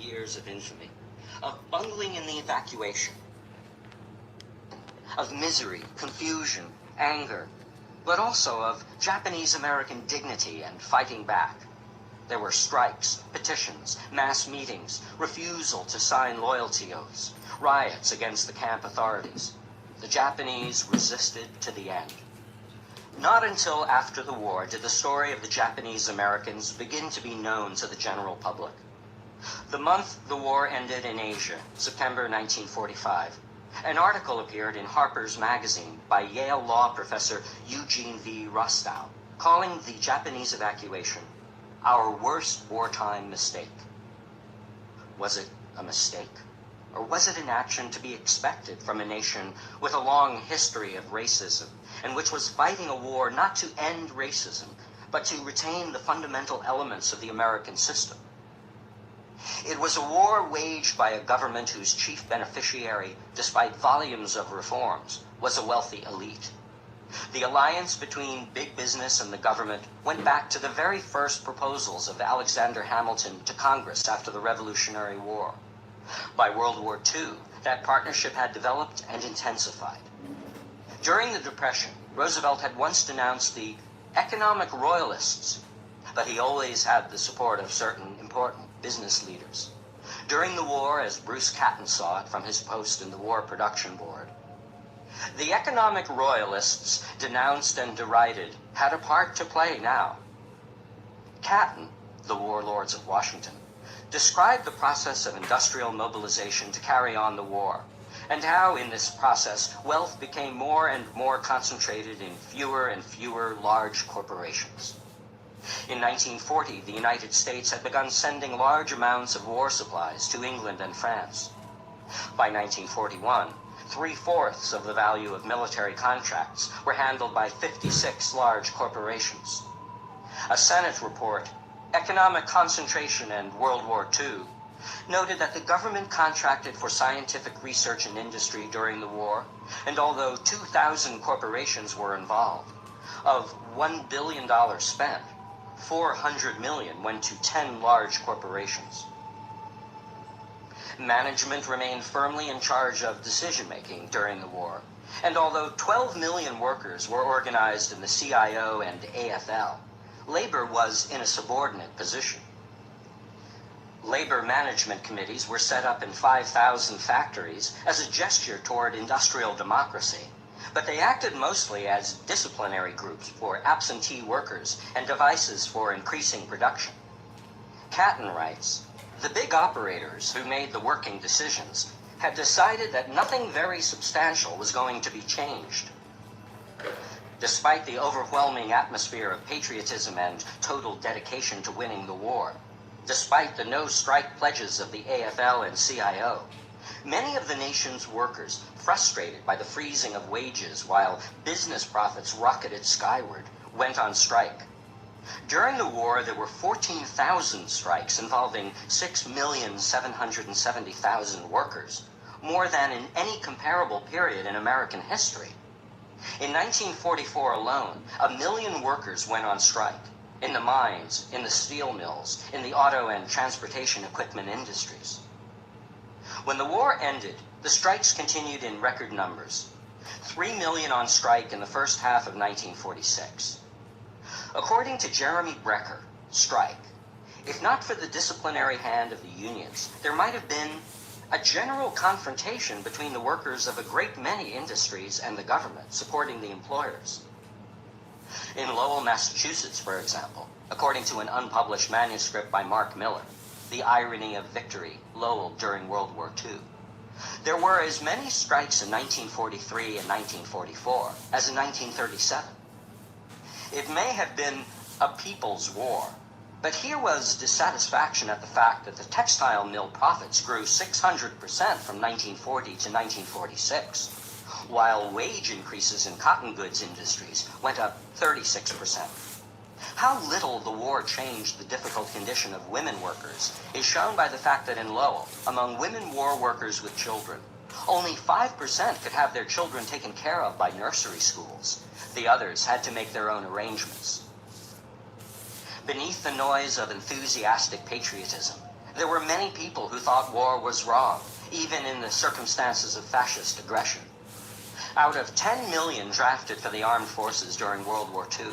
years of infamy, of bungling in the evacuation, of misery, confusion, anger, but also of Japanese-American dignity and fighting back. There were strikes, petitions, mass meetings, refusal to sign loyalty oaths, riots against the camp authorities. The Japanese resisted to the end. Not until after the war did the story of the Japanese Americans begin to be known to the general public. The month the war ended in Asia, September 1945, an article appeared in Harper's Magazine by Yale law professor Eugene V. Rostow, calling the Japanese evacuation our worst wartime mistake. Was it a mistake? Or was it an action to be expected from a nation with a long history of racism, and which was fighting a war not to end racism, but to retain the fundamental elements of the American system? It was a war waged by a government whose chief beneficiary, despite volumes of reforms, was a wealthy elite. The alliance between big business and the government went back to the very first proposals of Alexander Hamilton to Congress after the Revolutionary War. By World War II, that partnership had developed and intensified. During the Depression, Roosevelt had once denounced the economic royalists, but he always had the support of certain important business leaders. During the war, as Bruce Catton saw it from his post in the War Production Board, the economic royalists, denounced and derided, had a part to play now. Catton, the warlords of Washington, described the process of industrial mobilization to carry on the war, and how in this process wealth became more and more concentrated in fewer and fewer large corporations. In 1940, the United States had begun sending large amounts of war supplies to England and France. By 1941, 3/4 of the value of military contracts were handled by 56 large corporations. A Senate report, Economic Concentration and World War II, noted that the government contracted for scientific research and industry during the war, and although 2,000 corporations were involved, of $1 billion spent, $400 million went to 10 large corporations. Management remained firmly in charge of decision-making during the war, and although 12 million workers were organized in the CIO and AFL, labor was in a subordinate position. Labor management committees were set up in 5,000 factories as a gesture toward industrial democracy, but they acted mostly as disciplinary groups for absentee workers and devices for increasing production. Catton writes, "The big operators who made the working decisions had decided that nothing very substantial was going to be changed. Despite the overwhelming atmosphere of patriotism and total dedication to winning the war, despite the no-strike pledges of the AFL and CIO, many of the nation's workers, frustrated by the freezing of wages while business profits rocketed skyward, went on strike. During the war, there were 14,000 strikes involving 6,770,000 workers, more than in any comparable period in American history. In 1944 alone, 1 million workers went on strike, in the mines, in the steel mills, in the auto and transportation equipment industries." When the war ended, the strikes continued in record numbers. 3 million on strike in the first half of 1946. According to Jeremy Brecker, strike, if not for the disciplinary hand of the unions, there might have been a general confrontation between the workers of a great many industries and the government supporting the employers. In Lowell, Massachusetts, for example, according to an unpublished manuscript by Mark Miller, The Irony of Victory, Lowell during World War II, there were as many strikes in 1943 and 1944 as in 1937. It may have been a people's war, but here was dissatisfaction at the fact that the textile mill profits grew 600% from 1940 to 1946, while wage increases in cotton goods industries went up 36%. How little the war changed the difficult condition of women workers is shown by the fact that in Lowell, among women war workers with children, only 5% could have their children taken care of by nursery schools. The others had to make their own arrangements. Beneath the noise of enthusiastic patriotism, There were many people who thought war was wrong, even in the circumstances of fascist aggression. Out of 10 million drafted for the armed forces during World War II,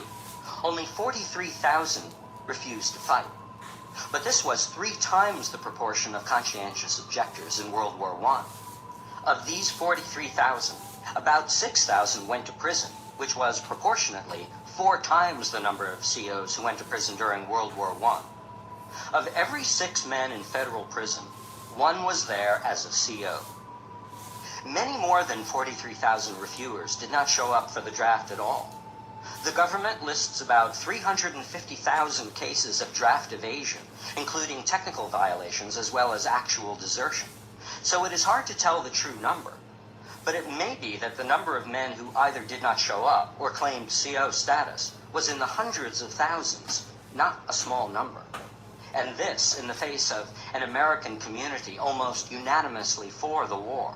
only 43,000 refused to fight. But this was 3 times the proportion of conscientious objectors in World War I. Of these 43,000, about 6,000 went to prison, which was proportionately 4 times the number of COs who went to prison during World War I. Of every 6 men in federal prison, 1 was there as a CO. Many more than 43,000 refusers did not show up for the draft at all. The government lists about 350,000 cases of draft evasion, including technical violations as well as actual desertion. So it is hard to tell the true number. But it may be that the number of men who either did not show up or claimed CO status was in the hundreds of thousands, not a small number. And this in the face of an American community almost unanimously for the war.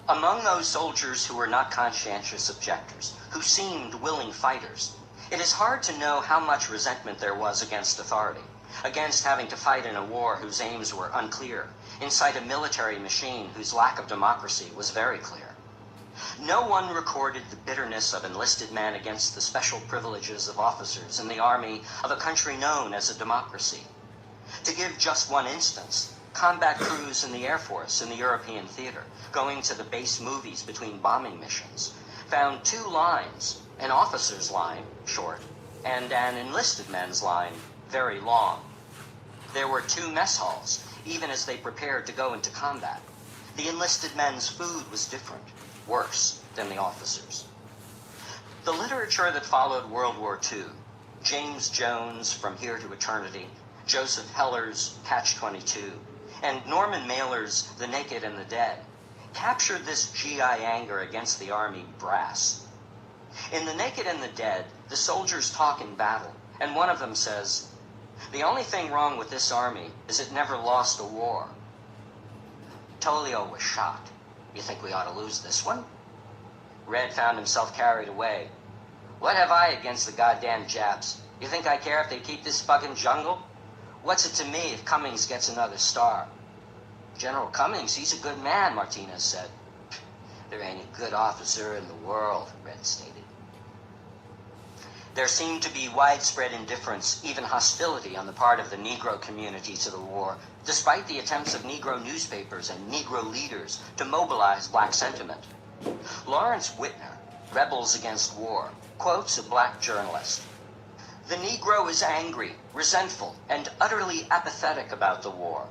Among those soldiers who were not conscientious objectors, who seemed willing fighters, it is hard to know how much resentment there was against authority, against having to fight in a war whose aims were unclear, inside a military machine whose lack of democracy was very clear. No one recorded the bitterness of enlisted men against the special privileges of officers in the army of a country known as a democracy. To give just one instance, combat crews in the Air Force in the European theater, going to the base movies between bombing missions, found 2 lines, an officer's line, short, and an enlisted men's line, very long. There were 2 mess halls, even as they prepared to go into combat. The enlisted men's food was different, worse than the officers. The literature that followed World War II, James Jones' From Here to Eternity, Joseph Heller's Catch-22, and Norman Mailer's The Naked and the Dead, captured this GI anger against the Army brass. In The Naked and the Dead, the soldiers talk in battle, and one of them says, "The only thing wrong with this army is it never lost a war." Tolio was shocked. "You think we ought to lose this one?" Red found himself carried away. "What have I against the goddamn Japs? You think I care if they keep this fucking jungle? What's it to me if Cummings gets another star?" "General Cummings, he's a good man," Martinez said. "There ain't a good officer in the world," Red stated. There seemed to be widespread indifference, even hostility on the part of the Negro community to the war, despite the attempts of Negro newspapers and Negro leaders to mobilize black sentiment. Lawrence Whitner, Rebels Against War, quotes a black journalist. "The Negro is angry, resentful, and utterly apathetic about the war.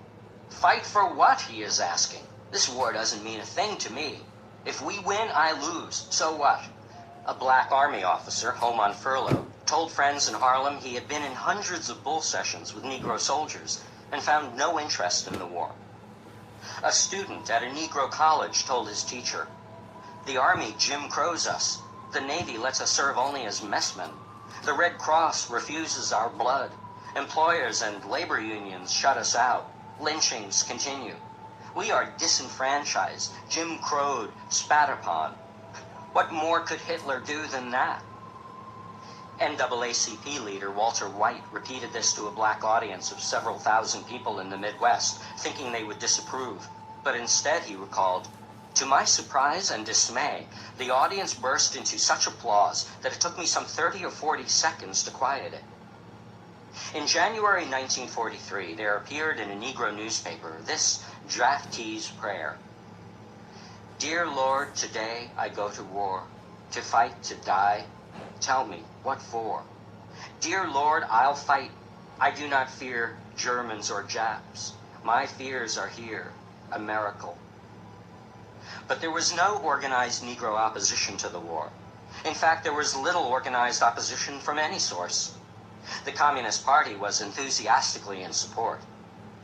Fight for what, he is asking. This war doesn't mean a thing to me. If we win, I lose. So what?" A black Army officer, home on furlough, told friends in Harlem he had been in hundreds of bull sessions with Negro soldiers and found no interest in the war. A student at a Negro college told his teacher, "The Army Jim Crows us. The Navy lets us serve only as messmen. The Red Cross refuses our blood. Employers and labor unions shut us out. Lynchings continue. We are disenfranchised, Jim Crowed, spat upon. What more could Hitler do than that?" NAACP leader Walter White repeated this to a black audience of several thousand people in the Midwest, thinking they would disapprove. But instead, he recalled, "To my surprise and dismay, the audience burst into such applause that it took me some 30 or 40 seconds to quiet it." In January 1943, there appeared in a Negro newspaper this draftee's prayer. "Dear Lord, today I go to war, to fight, to die. Tell me, what for? Dear Lord, I'll fight. I do not fear Germans or Japs. My fears are here, a miracle." But there was no organized Negro opposition to the war. In fact, there was little organized opposition from any source. The Communist Party was enthusiastically in support.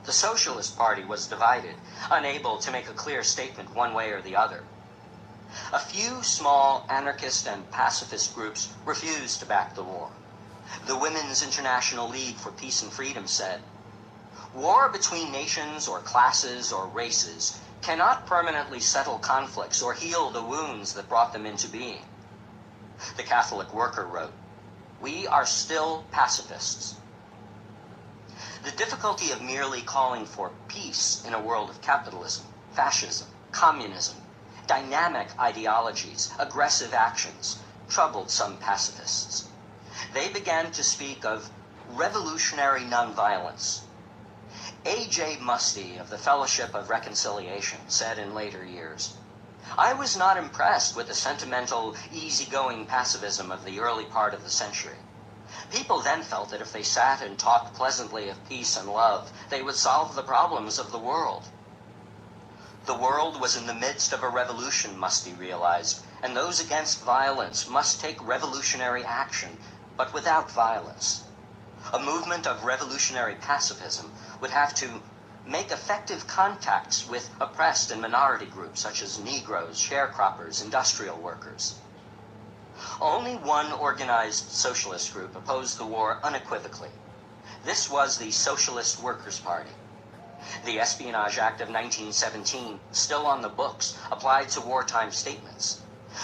The Socialist Party was divided, unable to make a clear statement one way or the other. A few small anarchist and pacifist groups refused to back the war. The Women's International League for Peace and Freedom said, "War between nations or classes or races cannot permanently settle conflicts or heal the wounds that brought them into being." The Catholic Worker wrote, "We are still pacifists." The difficulty of merely calling for peace in a world of capitalism, fascism, communism, dynamic ideologies, aggressive actions, troubled some pacifists. They began to speak of revolutionary nonviolence. A.J. Muste of the Fellowship of Reconciliation said in later years, "I was not impressed with the sentimental, easygoing pacifism of the early part of the century. People then felt that if they sat and talked pleasantly of peace and love, they would solve the problems of the world." The world was in the midst of a revolution, Muste realized, and those against violence must take revolutionary action, but without violence. A movement of revolutionary pacifism would have to make effective contacts with oppressed and minority groups such as Negroes, sharecroppers, industrial workers. Only one organized socialist group opposed the war unequivocally. This was the Socialist Workers' Party. The Espionage Act of 1917, still on the books, applied to wartime statements.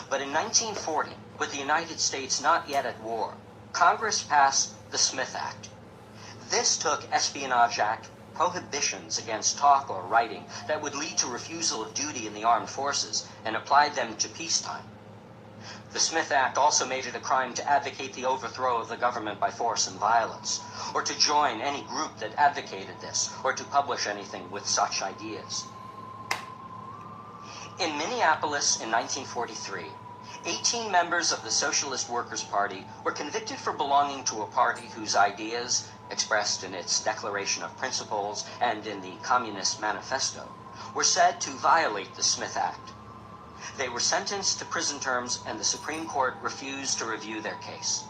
But in 1940, with the United States not yet at war, Congress passed the Smith Act. This took Espionage Act prohibitions against talk or writing that would lead to refusal of duty in the armed forces and applied them to peacetime. The Smith Act also made it a crime to advocate the overthrow of the government by force and violence, or to join any group that advocated this, or to publish anything with such ideas. In Minneapolis in 1943, 18 members of the Socialist Workers' Party were convicted for belonging to a party whose ideas, expressed in its Declaration of Principles and in the Communist Manifesto, were said to violate the Smith Act. They were sentenced to prison terms, and the Supreme Court refused to review their case.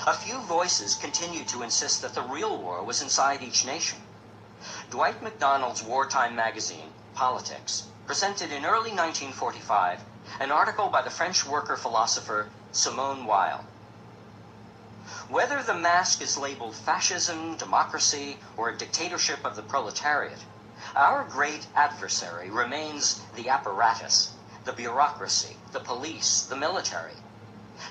A few voices continued to insist that the real war was inside each nation. Dwight MacDonald's wartime magazine, Politics, presented in early 1945 an article by the French worker philosopher Simone Weil. Whether the mask is labeled fascism, democracy, or a dictatorship of the proletariat, our great adversary remains the apparatus, the bureaucracy, the police, the military.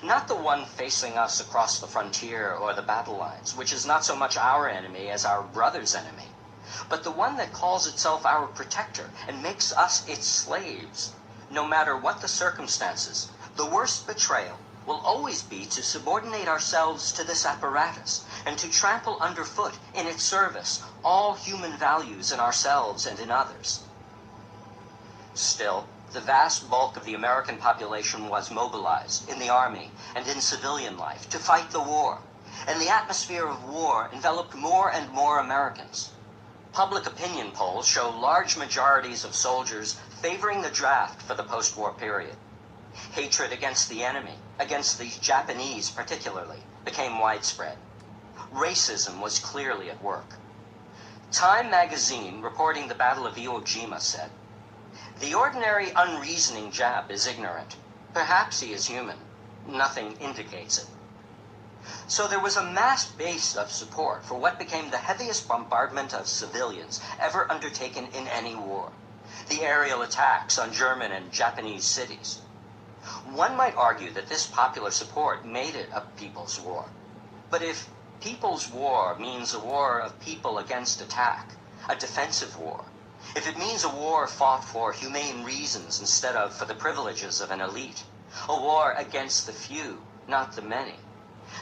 Not the one facing us across the frontier or the battle lines, which is not so much our enemy as our brother's enemy, but the one that calls itself our protector and makes us its slaves. No matter what the circumstances, the worst betrayal will always be to subordinate ourselves to this apparatus and to trample underfoot in its service all human values in ourselves and in others. Still, the vast bulk of the American population was mobilized in the army and in civilian life to fight the war, and the atmosphere of war enveloped more and more Americans. Public opinion polls show large majorities of soldiers favoring the draft for the post-war period. Hatred against the enemy, against the Japanese particularly, became widespread. Racism was clearly at work. Time magazine, reporting the Battle of Iwo Jima, said, "The ordinary unreasoning Jap is ignorant. Perhaps he is human. Nothing indicates it." So there was a mass base of support for what became the heaviest bombardment of civilians ever undertaken in any war, the aerial attacks on German and Japanese cities. One might argue that this popular support made it a people's war. But if people's war means a war of people against attack, a defensive war, if it means a war fought for humane reasons instead of for the privileges of an elite, a war against the few, not the many,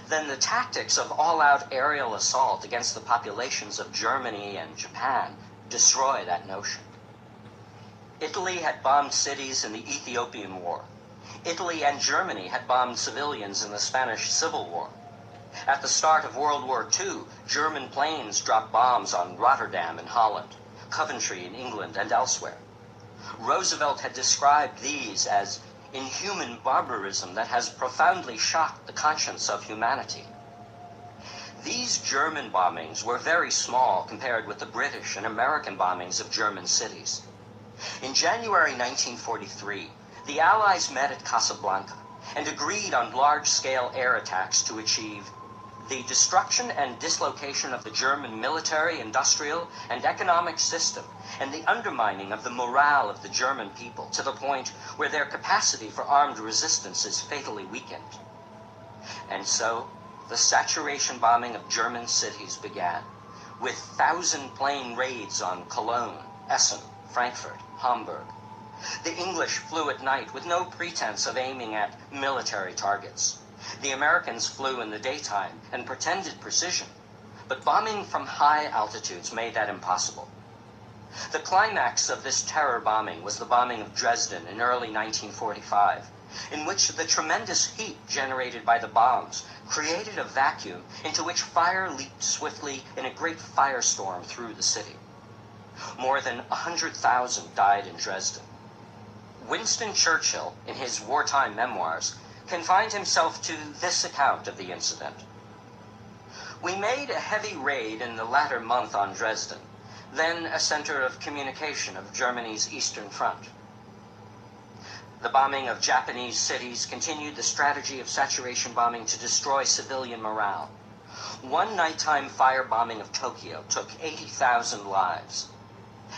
then the tactics of all-out aerial assault against the populations of Germany and Japan destroy that notion. Italy had bombed cities in the Ethiopian War. Italy and Germany had bombed civilians in the Spanish Civil War. At the start of World War II, German planes dropped bombs on Rotterdam in Holland, Coventry in England, and elsewhere. Roosevelt had described these as inhuman barbarism that has profoundly shocked the conscience of humanity. These German bombings were very small compared with the British and American bombings of German cities. In January 1943, the Allies met at Casablanca and agreed on large-scale air attacks to achieve the destruction and dislocation of the German military, industrial, and economic system, and the undermining of the morale of the German people to the point where their capacity for armed resistance is fatally weakened. And so, the saturation bombing of German cities began, with 1,000-plane raids on Cologne, Essen, Frankfurt, Hamburg. The English flew at night with no pretense of aiming at military targets. The Americans flew in the daytime and pretended precision, but bombing from high altitudes made that impossible. The climax of this terror bombing was the bombing of Dresden in early 1945, in which the tremendous heat generated by the bombs created a vacuum into which fire leaped swiftly in a great firestorm through the city. More than 100,000 died in Dresden. Winston Churchill, in his wartime memoirs, confined himself to this account of the incident. "We made a heavy raid in the latter month on Dresden, then a center of communication of Germany's Eastern Front. The bombing of Japanese cities continued the strategy of saturation bombing to destroy civilian morale. One nighttime firebombing of Tokyo took 80,000 lives.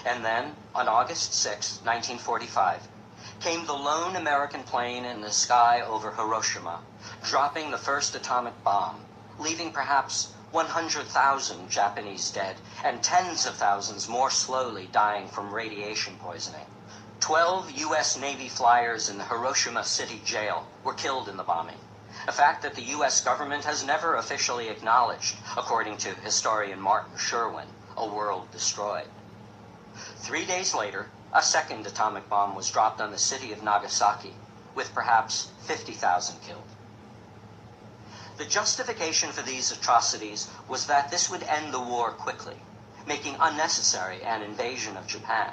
And then, on August 6, 1945, came the lone American plane in the sky over Hiroshima, dropping the first atomic bomb, leaving perhaps 100,000 Japanese dead and tens of thousands more slowly dying from radiation poisoning. 12 U.S. Navy flyers in the Hiroshima City jail were killed in the bombing, a fact that the U.S. government has never officially acknowledged, according to historian Martin Sherwin, a world destroyed. 3 days later, a second atomic bomb was dropped on the city of Nagasaki, with perhaps 50,000 killed. The justification for these atrocities was that this would end the war quickly, making unnecessary an invasion of Japan.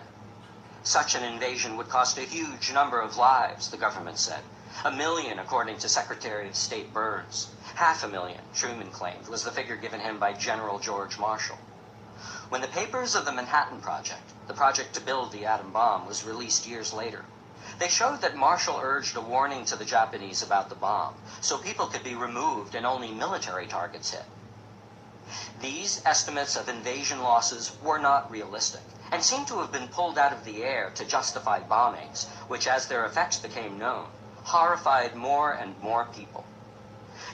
Such an invasion would cost a huge number of lives, the government said. 1 million, according to Secretary of State Burns. 500,000, Truman claimed, was the figure given him by General George Marshall. When the papers of the Manhattan Project, the project to build the atom bomb, was released years later, they showed that Marshall urged a warning to the Japanese about the bomb, so people could be removed and only military targets hit. These estimates of invasion losses were not realistic, and seem to have been pulled out of the air to justify bombings, which, as their effects became known, horrified more and more people.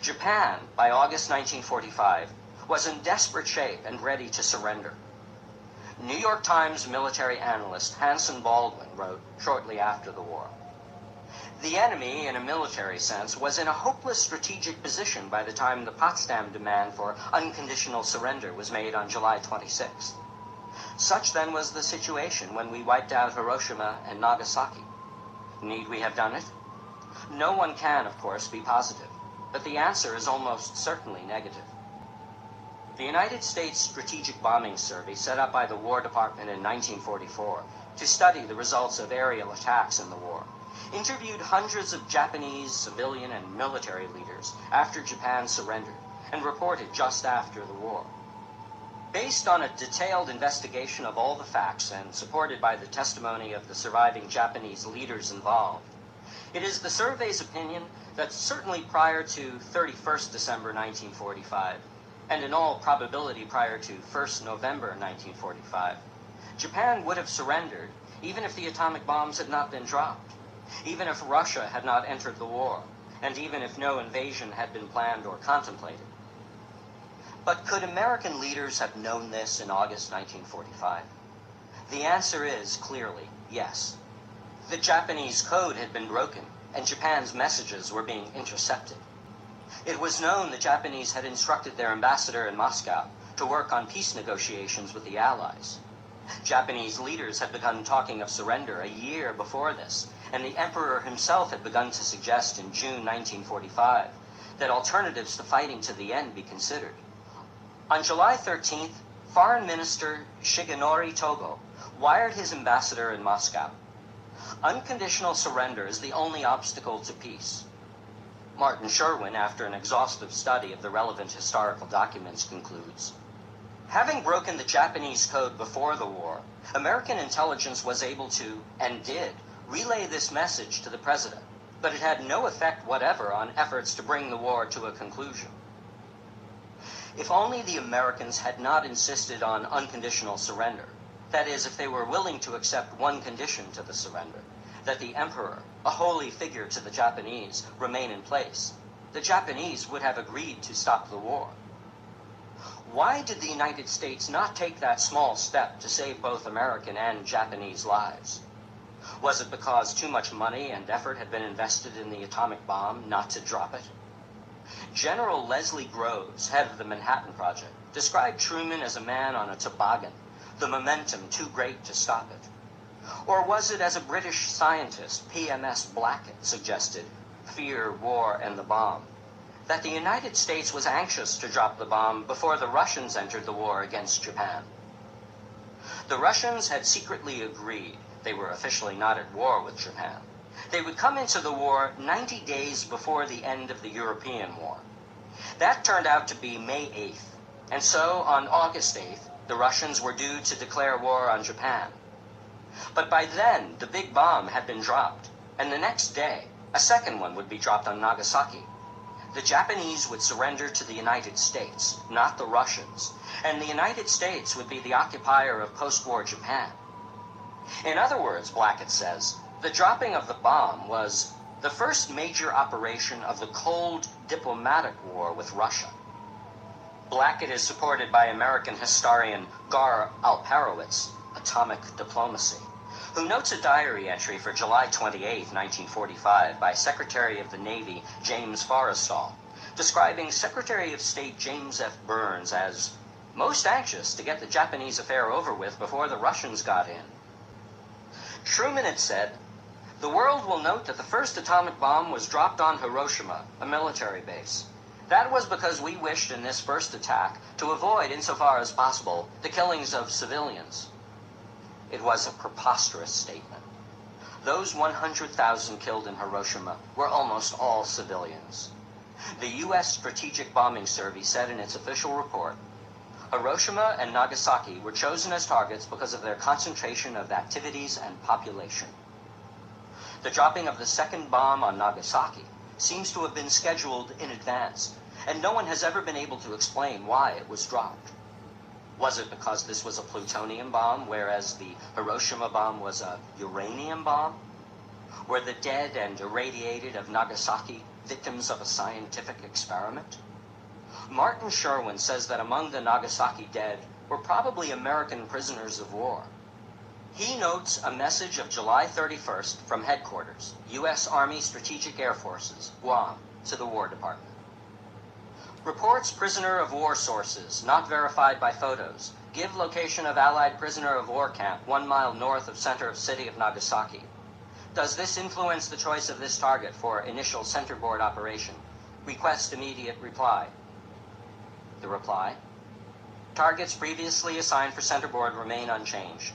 Japan, by August 1945, was in desperate shape and ready to surrender. New York Times military analyst Hanson Baldwin wrote shortly after the war, "The enemy, in a military sense, was in a hopeless strategic position by the time the Potsdam demand for unconditional surrender was made on July 26th. Such then was the situation when we wiped out Hiroshima and Nagasaki. Need we have done it? No one can, of course, be positive, but the answer is almost certainly negative." The United States Strategic Bombing Survey, set up by the War Department in 1944 to study the results of aerial attacks in the war, interviewed hundreds of Japanese civilian and military leaders after Japan surrendered and reported just after the war. Based on a detailed investigation of all the facts and supported by the testimony of the surviving Japanese leaders involved, it is the survey's opinion that certainly prior to 31st December 1945, and in all probability prior to 1st November 1945, Japan would have surrendered even if the atomic bombs had not been dropped, even if Russia had not entered the war, and even if no invasion had been planned or contemplated. But could American leaders have known this in August 1945? The answer is clearly yes. The Japanese code had been broken, and Japan's messages were being intercepted. It was known the Japanese had instructed their ambassador in Moscow to work on peace negotiations with the Allies. Japanese leaders had begun talking of surrender a year before this, and the emperor himself had begun to suggest in June 1945 that alternatives to fighting to the end be considered. On July 13th, Foreign Minister Shigenori Togo wired his ambassador in Moscow, "Unconditional surrender is the only obstacle to peace." Martin Sherwin, after an exhaustive study of the relevant historical documents, concludes, "Having broken the Japanese code before the war, American intelligence was able to, and did, relay this message to the president, but it had no effect whatever on efforts to bring the war to a conclusion." If only the Americans had not insisted on unconditional surrender, that is, if they were willing to accept one condition to the surrender, that the emperor, a holy figure to the Japanese, remain in place, the Japanese would have agreed to stop the war. Why did the United States not take that small step to save both American and Japanese lives? Was it because too much money and effort had been invested in the atomic bomb not to drop it? General Leslie Groves, head of the Manhattan Project, described Truman as a man on a toboggan, the momentum too great to stop it. Or was it, as a British scientist, PMS Blackett, suggested, fear, war, and the bomb, that the United States was anxious to drop the bomb before the Russians entered the war against Japan? The Russians had secretly agreed they were officially not at war with Japan. They would come into the war 90 days before the end of the European War. That turned out to be May 8th, and so on August 8th, the Russians were due to declare war on Japan. But by then, the big bomb had been dropped, and the next day, a second one would be dropped on Nagasaki. The Japanese would surrender to the United States, not the Russians, and the United States would be the occupier of post-war Japan. In other words, Blackett says, the dropping of the bomb was the first major operation of the cold diplomatic war with Russia. Blackett is supported by American historian Gar Alperowitz, Atomic Diplomacy, who notes a diary entry for July 28, 1945, by Secretary of the Navy James Forrestal, describing Secretary of State James F. Burns as most anxious to get the Japanese affair over with before the Russians got in. Truman had said, "The world will note that the first atomic bomb was dropped on Hiroshima, a military base. That was because we wished in this first attack to avoid, insofar as possible, the killings of civilians." It was a preposterous statement. Those 100,000 killed in Hiroshima were almost all civilians. The U.S. Strategic Bombing Service said in its official report, Hiroshima and Nagasaki were chosen as targets because of their concentration of activities and population. The dropping of the second bomb on Nagasaki seems to have been scheduled in advance, and no one has ever been able to explain why it was dropped. Was it because this was a plutonium bomb, whereas the Hiroshima bomb was a uranium bomb? Were the dead and irradiated of Nagasaki victims of a scientific experiment? Martin Sherwin says that among the Nagasaki dead were probably American prisoners of war. He notes a message of July 31st from headquarters, U.S. Army Strategic Air Forces, Guam, to the War Department. Reports prisoner of war sources, not verified by photos, give location of Allied prisoner of war camp 1 mile north of center of city of Nagasaki. Does this influence the choice of this target for initial centerboard operation? Request immediate reply. The reply: targets previously assigned for centerboard remain unchanged.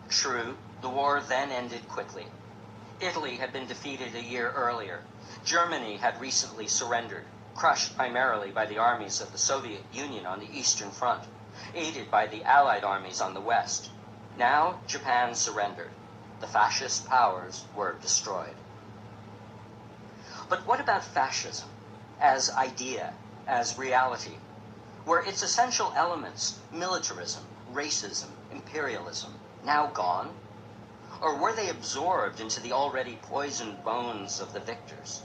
True, the war then ended quickly. Italy had been defeated a year earlier. Germany had recently surrendered, crushed primarily by the armies of the Soviet Union on the Eastern Front, aided by the Allied armies on the West. Now, Japan surrendered. The fascist powers were destroyed. But what about fascism, as idea, as reality? Were its essential elements, militarism, racism, imperialism, now gone? Or were they absorbed into the already poisoned bones of the victors?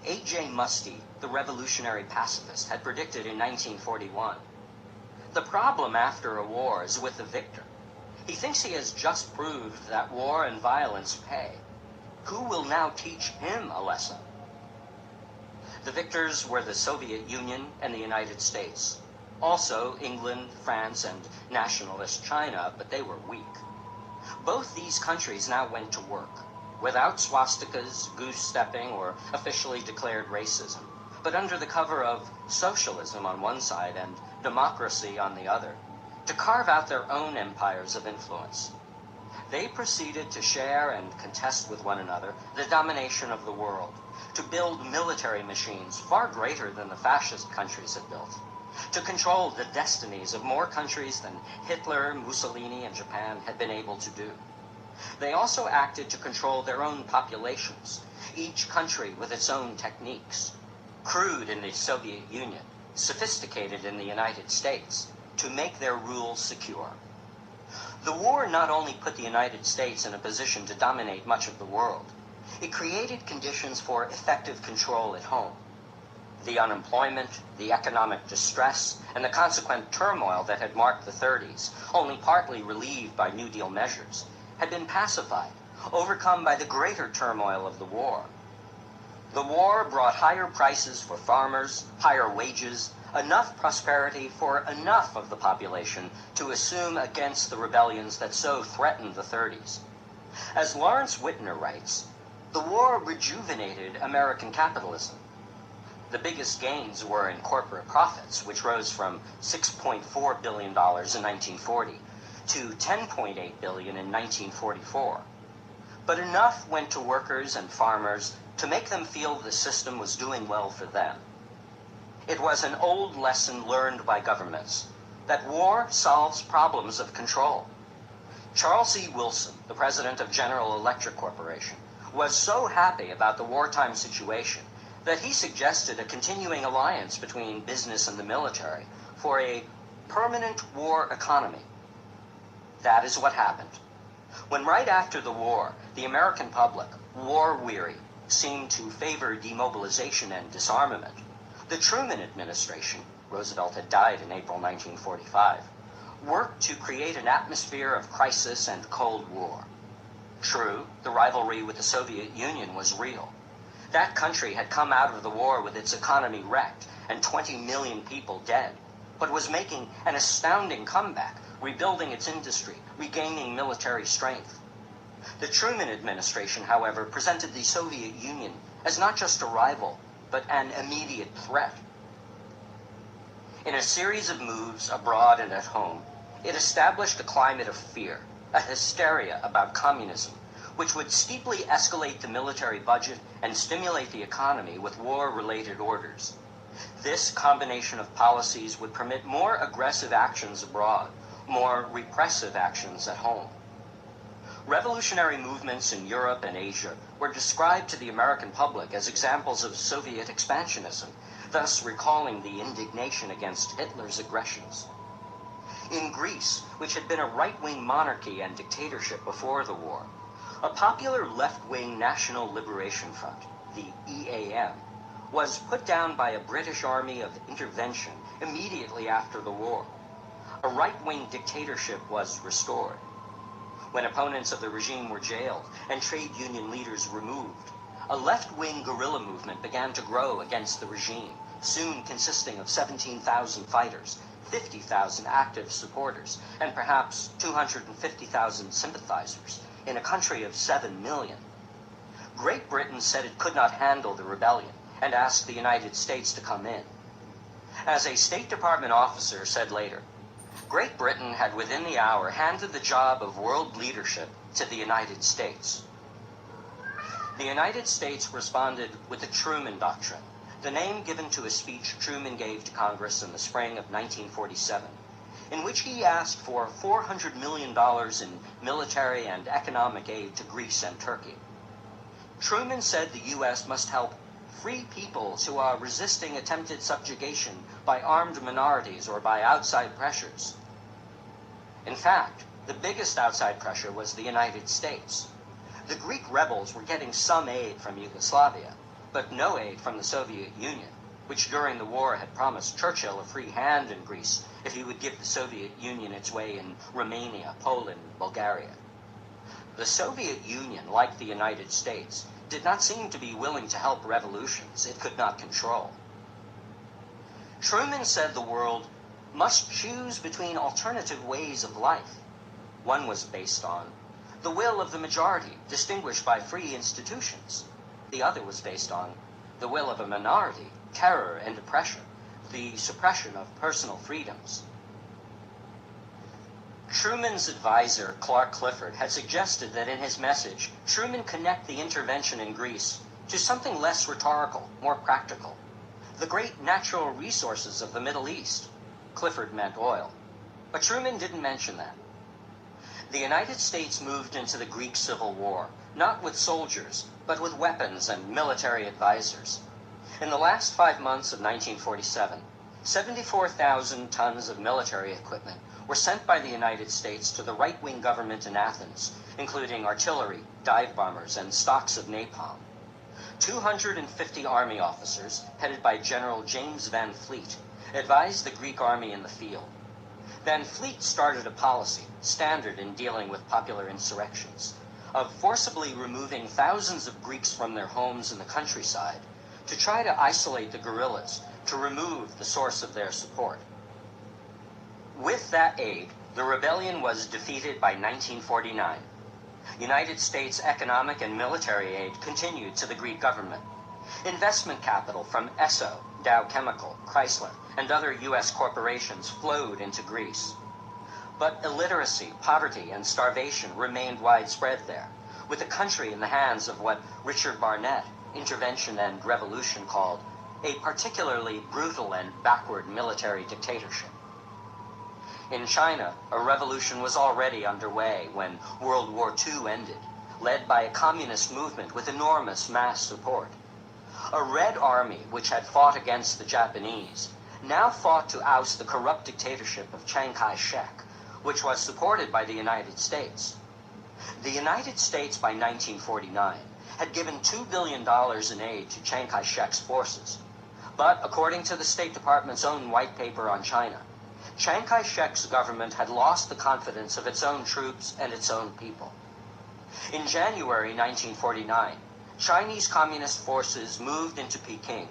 A.J. Muste, the revolutionary pacifist, had predicted in 1941, the problem after a war is with the victor. He thinks he has just proved that war and violence pay. Who will now teach him a lesson? The victors were the Soviet Union and the United States. Also England, France, and nationalist China, but they were weak. Both these countries now went to work, without swastikas, goose-stepping, or officially declared racism, but under the cover of socialism on one side and democracy on the other, to carve out their own empires of influence. They proceeded to share and contest with one another the domination of the world, to build military machines far greater than the fascist countries had built, to control the destinies of more countries than Hitler, Mussolini, and Japan had been able to do. They also acted to control their own populations, each country with its own techniques, crude in the Soviet Union, sophisticated in the United States, to make their rule secure. The war not only put the United States in a position to dominate much of the world, it created conditions for effective control at home. The unemployment, the economic distress, and the consequent turmoil that had marked the 30s, only partly relieved by New Deal measures, had been pacified, overcome by the greater turmoil of the war. The war brought higher prices for farmers, higher wages, enough prosperity for enough of the population to assume against the rebellions that so threatened the 30s. As Lawrence Wittner writes, the war rejuvenated American capitalism. The biggest gains were in corporate profits, which rose from $6.4 billion in 1940 to $10.8 billion in 1944. But enough went to workers and farmers to make them feel the system was doing well for them. It was an old lesson learned by governments, that war solves problems of control. Charles E. Wilson, the president of General Electric Corporation, was so happy about the wartime situation that he suggested a continuing alliance between business and the military for a permanent war economy. That is what happened. When right after the war, the American public, war-weary, seemed to favor demobilization and disarmament, the Truman administration, Roosevelt had died in April 1945, worked to create an atmosphere of crisis and Cold War. True, the rivalry with the Soviet Union was real. That country had come out of the war with its economy wrecked and 20 million people dead, but was making an astounding comeback, rebuilding its industry, regaining military strength. The Truman administration, however, presented the Soviet Union as not just a rival, but an immediate threat. In a series of moves abroad and at home, it established a climate of fear, a hysteria about communism, which would steeply escalate the military budget and stimulate the economy with war-related orders. This combination of policies would permit more aggressive actions abroad, more repressive actions at home. Revolutionary movements in Europe and Asia were described to the American public as examples of Soviet expansionism, thus recalling the indignation against Hitler's aggressions. In Greece, which had been a right-wing monarchy and dictatorship before the war, a popular left-wing National Liberation Front, the EAM, was put down by a British army of intervention immediately after the war. A right-wing dictatorship was restored. When opponents of the regime were jailed and trade union leaders removed, a left-wing guerrilla movement began to grow against the regime, soon consisting of 17,000 fighters, 50,000 active supporters, and perhaps 250,000 sympathizers in a country of 7 million. Great Britain said it could not handle the rebellion and asked the United States to come in. As a State Department officer said later, Great Britain had within the hour handed the job of world leadership to the United States. The United States responded with the Truman Doctrine, the name given to a speech Truman gave to Congress in the spring of 1947, in which he asked for $400 million in military and economic aid to Greece and Turkey. Truman said the U.S. must help free peoples who are resisting attempted subjugation by armed minorities or by outside pressures. In fact, the biggest outside pressure was the United States. The Greek rebels were getting some aid from Yugoslavia, but no aid from the Soviet Union, which during the war had promised Churchill a free hand in Greece if he would give the Soviet Union its way in Romania, Poland, Bulgaria. The Soviet Union, like the United States, did not seem to be willing to help revolutions it could not control. Truman said the world must choose between alternative ways of life. One was based on the will of the majority, distinguished by free institutions. The other was based on the will of a minority, terror and oppression, the suppression of personal freedoms. Truman's advisor, Clark Clifford, had suggested that in his message, Truman connect the intervention in Greece to something less rhetorical, more practical. The great natural resources of the Middle East. Clifford meant oil. But Truman didn't mention that. The United States moved into the Greek Civil War, not with soldiers, but with weapons and military advisors. In the last 5 months of 1947, 74,000 tons of military equipment were sent by the United States to the right-wing government in Athens, including artillery, dive bombers, and stocks of napalm. 250 army officers, headed by General James Van Fleet, advised the Greek army in the field. Van Fleet started a policy, standard in dealing with popular insurrections, of forcibly removing thousands of Greeks from their homes in the countryside to try to isolate the guerrillas, to remove the source of their support. With that aid, the rebellion was defeated by 1949. United States economic and military aid continued to the Greek government. Investment capital from Esso, Dow Chemical, Chrysler, and other U.S. corporations flowed into Greece. But illiteracy, poverty, and starvation remained widespread there, with the country in the hands of what Richard Barnett, Intervention and Revolution, called a particularly brutal and backward military dictatorship. In China, a revolution was already underway when World War II ended, led by a communist movement with enormous mass support. A Red Army, which had fought against the Japanese, now fought to oust the corrupt dictatorship of Chiang Kai-shek, which was supported by the United States. The United States, by 1949, had given $2 billion in aid to Chiang Kai-shek's forces. But according to the State Department's own white paper on China, Chiang Kai-shek's government had lost the confidence of its own troops and its own people. In January 1949, Chinese communist forces moved into Peking.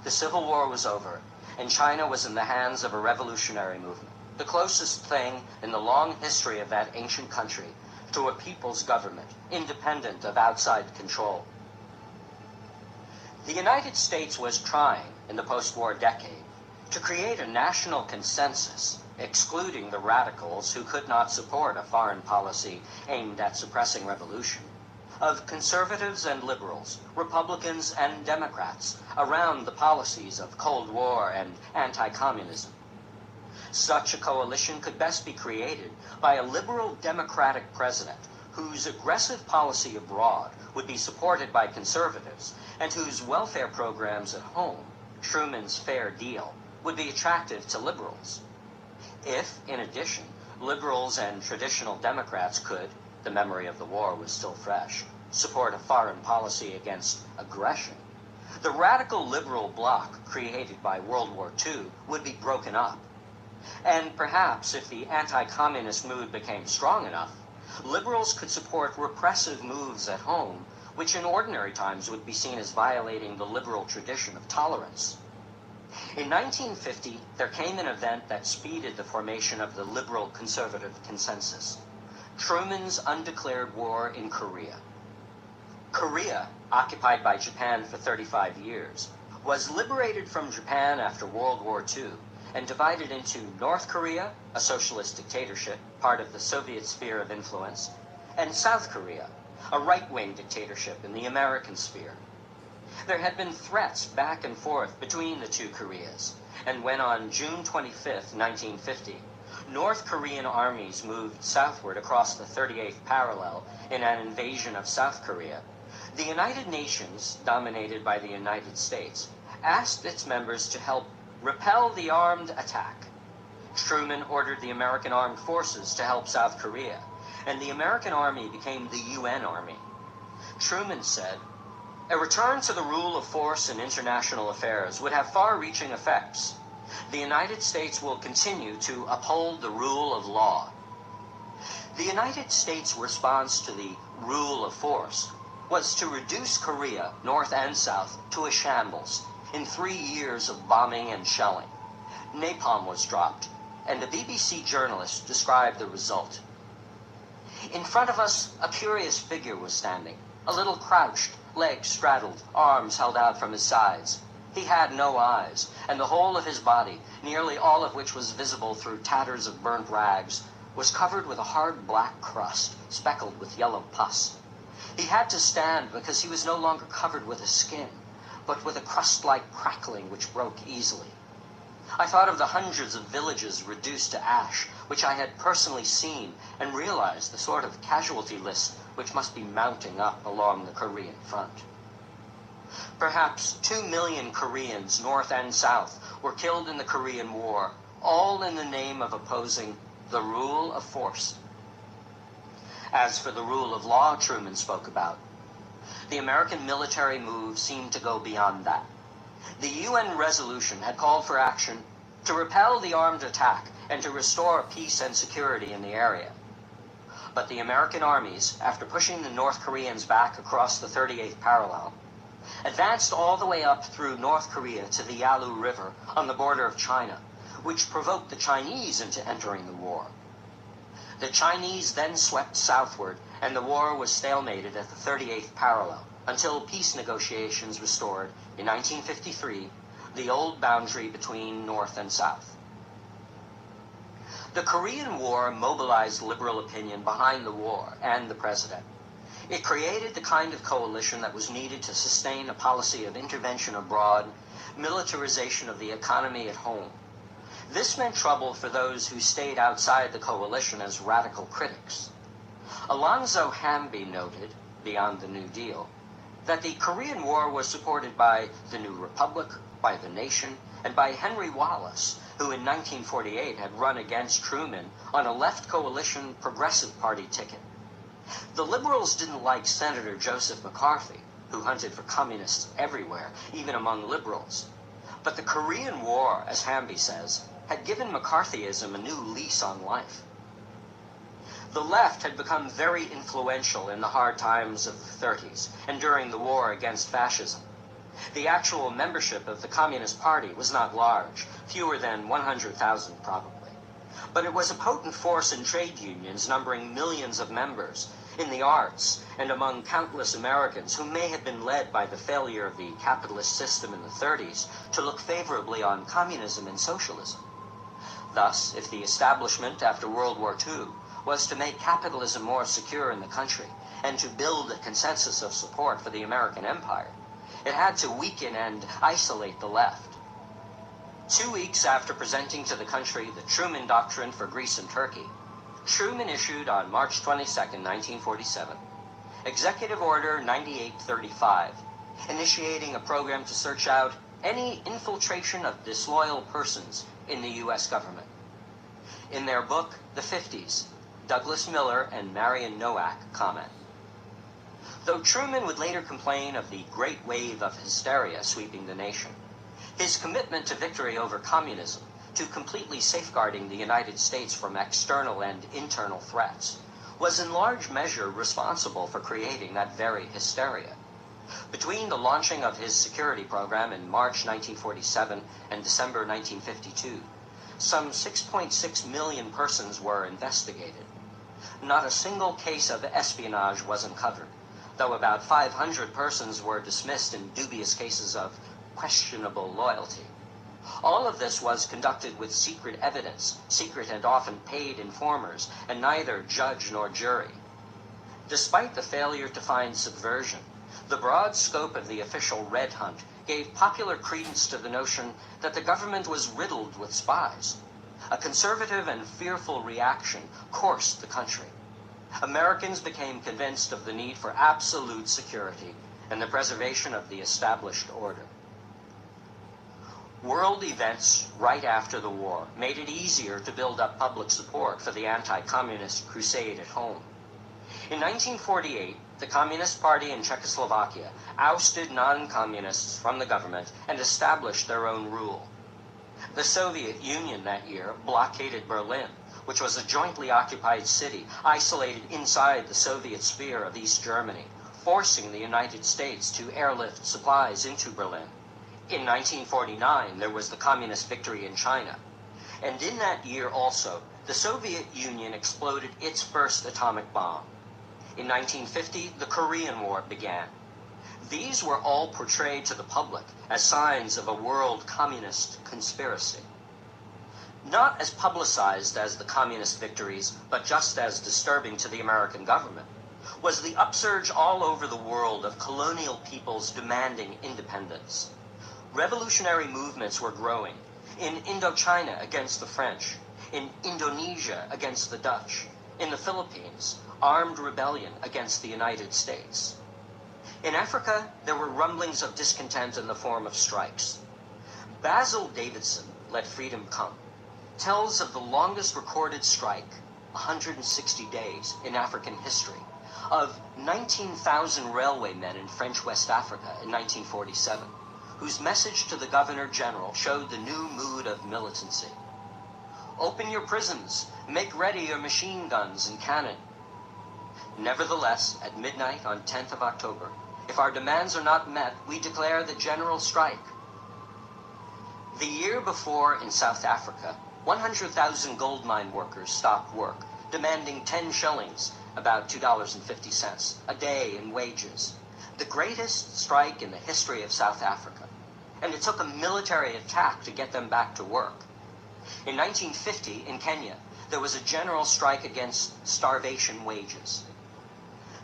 The Civil War was over, and China was in the hands of a revolutionary movement, the closest thing in the long history of that ancient country to a people's government, independent of outside control. The United States was trying, in the post-war decade, to create a national consensus, excluding the radicals who could not support a foreign policy aimed at suppressing revolution, of conservatives and liberals, Republicans and Democrats, around the policies of Cold War and anti-communism. Such a coalition could best be created by a liberal democratic president whose aggressive policy abroad would be supported by conservatives and whose welfare programs at home, Truman's Fair Deal, would be attractive to liberals. If, in addition, liberals and traditional Democrats could, the memory of the war was still fresh, support a foreign policy against aggression, the radical liberal bloc created by World War II would be broken up. And perhaps if the anti-communist mood became strong enough, liberals could support repressive moves at home, which in ordinary times would be seen as violating the liberal tradition of tolerance. In 1950, there came an event that speeded the formation of the liberal-conservative consensus: Truman's undeclared war in Korea. Korea, occupied by Japan for 35 years, was liberated from Japan after World War II and divided into North Korea, a socialist dictatorship, part of the Soviet sphere of influence, and South Korea, a right-wing dictatorship in the American sphere. There had been threats back and forth between the two Koreas, and when on June 25, 1950, North Korean armies moved southward across the 38th parallel in an invasion of South Korea, the United Nations, dominated by the United States, asked its members to help repel the armed attack. Truman ordered the American armed forces to help South Korea, and the American army became the UN Army. Truman said, "A return to the rule of force in international affairs would have far-reaching effects. The United States will continue to uphold the rule of law." The United States' response to the rule of force was to reduce Korea, North and South, to a shambles in 3 years of bombing and shelling. Napalm was dropped, and a BBC journalist described the result. In front of us, a curious figure was standing, a little crouched, legs straddled, arms held out from his sides. He had no eyes, and the whole of his body, nearly all of which was visible through tatters of burnt rags, was covered with a hard black crust, speckled with yellow pus. He had to stand because he was no longer covered with a skin, but with a crust-like crackling which broke easily. I thought of the hundreds of villages reduced to ash, which I had personally seen, and realized the sort of casualty list which must be mounting up along the Korean front. Perhaps 2 million Koreans, North and South, were killed in the Korean War, all in the name of opposing the rule of force. As for the rule of law Truman spoke about, The American military move seemed to go beyond that. The UN resolution had called for action to repel the armed attack and to restore peace and security in the area. But the American armies, after pushing the North Koreans back across the 38th parallel, advanced all the way up through North Korea to the Yalu River on the border of China, which provoked the Chinese into entering the war. The Chinese then swept southward, and the war was stalemated at the 38th parallel until peace negotiations restored, in 1953, the old boundary between North and South. The Korean War mobilized liberal opinion behind the war and the president. It created the kind of coalition that was needed to sustain a policy of intervention abroad, militarization of the economy at home. This meant trouble for those who stayed outside the coalition as radical critics. Alonzo Hamby noted, beyond the New Deal, that the Korean War was supported by the New Republic, by the Nation, and by Henry Wallace, who in 1948 had run against Truman on a left coalition Progressive Party ticket. The liberals didn't like Senator Joseph McCarthy, who hunted for communists everywhere, even among liberals. But the Korean War, as Hamby says, had given McCarthyism a new lease on life. The left had become very influential in the hard times of the 30s and during the war against fascism. The actual membership of the Communist Party was not large, fewer than 100,000 probably. But it was a potent force in trade unions numbering millions of members, in the arts, and among countless Americans who may have been led by the failure of the capitalist system in the 30s to look favorably on communism and socialism. Thus, if the establishment after World War II was to make capitalism more secure in the country and to build a consensus of support for the American empire, it had to weaken and isolate the left. 2 weeks after presenting to the country the Truman Doctrine for Greece and Turkey, Truman issued on March 22, 1947, Executive Order 9835, initiating a program to search out any infiltration of disloyal persons in the U.S. government. In their book, The 50s, Douglas Miller and Marion Nowak comment, though Truman would later complain of the great wave of hysteria sweeping the nation, his commitment to victory over communism, to completely safeguarding the United States from external and internal threats, was in large measure responsible for creating that very hysteria. Between the launching of his security program in March 1947 and December 1952, some 6.6 million persons were investigated. Not a single case of espionage was uncovered, though about 500 persons were dismissed in dubious cases of questionable loyalty. All of this was conducted with secret evidence, secret and often paid informers, and neither judge nor jury. Despite the failure to find subversion, the broad scope of the official Red Hunt gave popular credence to the notion that the government was riddled with spies. A conservative and fearful reaction coursed the country. Americans became convinced of the need for absolute security and the preservation of the established order. World events right after the war made it easier to build up public support for the anti-communist crusade at home. In 1948, the Communist Party in Czechoslovakia ousted non-communists from the government and established their own rule. The Soviet Union that year blockaded Berlin, which was a jointly occupied city isolated inside the Soviet sphere of East Germany, forcing the United States to airlift supplies into Berlin. In 1949, there was the communist victory in China. And in that year also, the Soviet Union exploded its first atomic bomb. In 1950, the Korean War began. These were all portrayed to the public as signs of a world communist conspiracy. Not as publicized as the communist victories, but just as disturbing to the American government, was the upsurge all over the world of colonial peoples demanding independence. Revolutionary movements were growing, in Indochina against the French, in Indonesia against the Dutch, in the Philippines, armed rebellion against the United States. In Africa, there were rumblings of discontent in the form of strikes. Basil Davidson, Let Freedom Come, tells of the longest recorded strike, 160 days, in African history, of 19,000 railway men in French West Africa in 1947, whose message to the Governor General showed the new mood of militancy. Open your prisons, make ready your machine guns and cannon. Nevertheless, at midnight on 10th of October, if our demands are not met, we declare the general strike. The year before in South Africa, 100,000 gold mine workers stopped work, demanding 10 shillings, about $2.50, a day in wages. The greatest strike in the history of South Africa. And it took a military attack to get them back to work. In 1950, in Kenya, there was a general strike against starvation wages.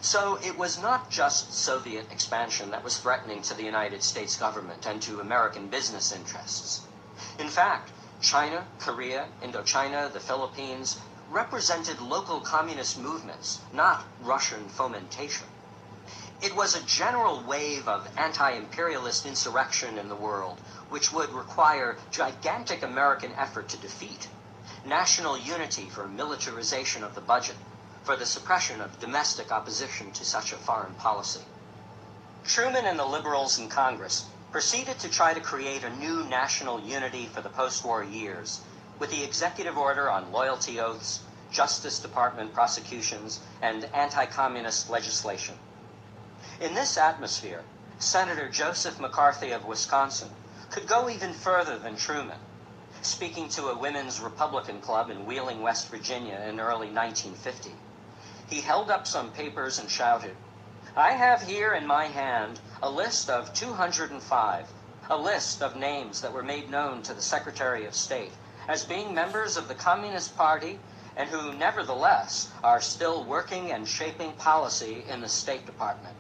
So it was not just Soviet expansion that was threatening to the United States government and to American business interests. In fact, China, Korea, Indochina, the Philippines represented local communist movements, not Russian fomentation. It was a general wave of anti-imperialist insurrection in the world, which would require gigantic American effort to defeat, national unity for militarization of the budget, for the suppression of domestic opposition to such a foreign policy. Truman and the liberals in Congress proceeded to try to create a new national unity for the post-war years, with the executive order on loyalty oaths, Justice Department prosecutions, and anti-communist legislation. In this atmosphere, Senator Joseph McCarthy of Wisconsin could go even further than Truman. Speaking to a women's Republican club in Wheeling, West Virginia in early 1950, he held up some papers and shouted, "I have here in my hand a list of 205, a list of names that were made known to the Secretary of State as being members of the Communist Party and who nevertheless are still working and shaping policy in the State Department."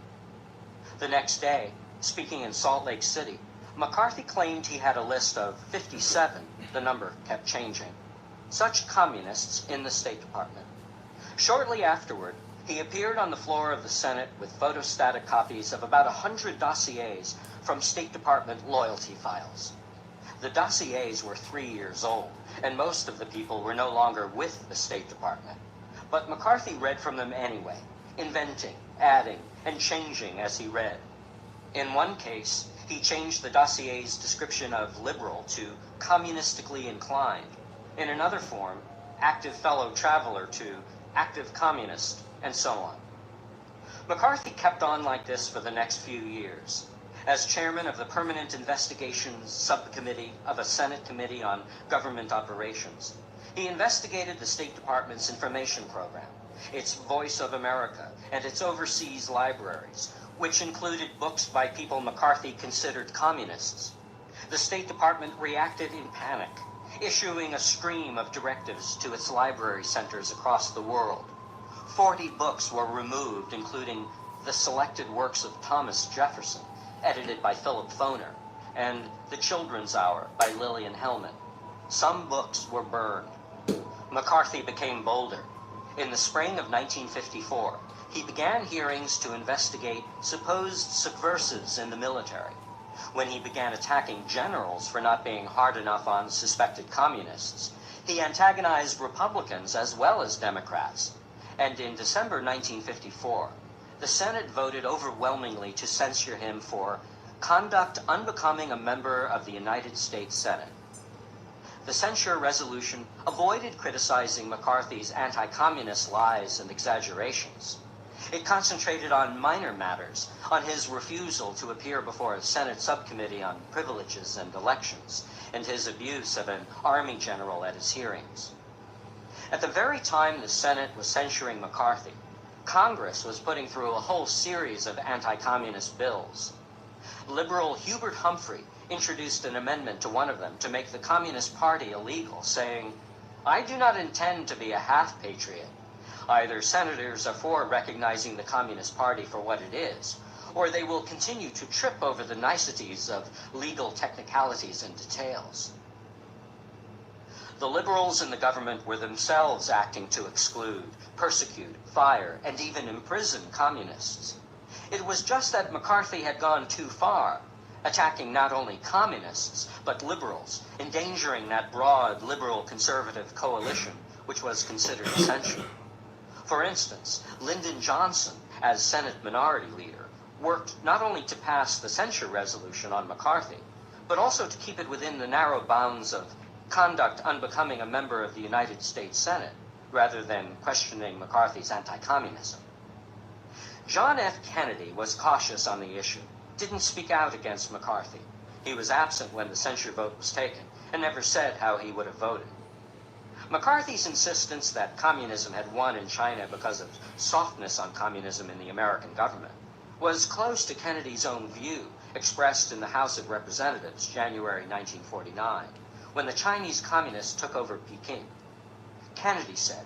The next day, speaking in Salt Lake City, McCarthy claimed he had a list of 57, the number kept changing, such communists in the State Department. Shortly afterward, he appeared on the floor of the Senate with photostatic copies of about 100 dossiers from State Department loyalty files. The dossiers were 3 years old, and most of the people were no longer with the State Department. But McCarthy read from them anyway, inventing, adding, and changing as he read. In one case, he changed the dossier's description of liberal to communistically inclined. In another form, active fellow traveler to active communist, and so on. McCarthy kept on like this for the next few years. As chairman of the Permanent Investigations Subcommittee of a Senate Committee on Government Operations, he investigated the State Department's information program, its Voice of America, and its overseas libraries, which included books by people McCarthy considered communists. The State Department reacted in panic, issuing a stream of directives to its library centers across the world. 40 books were removed, including The Selected Works of Thomas Jefferson, edited by Philip Foner, and The Children's Hour by Lillian Hellman. Some books were burned. McCarthy became bolder. In the spring of 1954, he began hearings to investigate supposed subversives in the military. When he began attacking generals for not being hard enough on suspected communists, he antagonized Republicans as well as Democrats. And in December 1954, the Senate voted overwhelmingly to censure him for conduct unbecoming a member of the United States Senate. The censure resolution avoided criticizing McCarthy's anti-communist lies and exaggerations. It concentrated on minor matters, on his refusal to appear before a Senate subcommittee on privileges and elections, and his abuse of an Army general at his hearings. At the very time the Senate was censuring McCarthy, Congress was putting through a whole series of anti-communist bills. Liberal Hubert Humphrey introduced an amendment to one of them to make the Communist Party illegal, saying, "I do not intend to be a half-patriot. Either senators are for recognizing the Communist Party for what it is, or they will continue to trip over the niceties of legal technicalities and details." The liberals in the government were themselves acting to exclude, persecute, fire, and even imprison communists. It was just that McCarthy had gone too far, attacking not only communists, but liberals, endangering that broad liberal-conservative coalition which was considered essential. For instance, Lyndon Johnson, as Senate Minority Leader, worked not only to pass the censure resolution on McCarthy, but also to keep it within the narrow bounds of conduct unbecoming a member of the United States Senate, rather than questioning McCarthy's anti-communism. John F. Kennedy was cautious on the issue, didn't speak out against McCarthy. He was absent when the censure vote was taken, and never said how he would have voted. McCarthy's insistence that communism had won in China because of softness on communism in the American government was close to Kennedy's own view, expressed in the House of Representatives, January 1949, when the Chinese communists took over Peking. Kennedy said,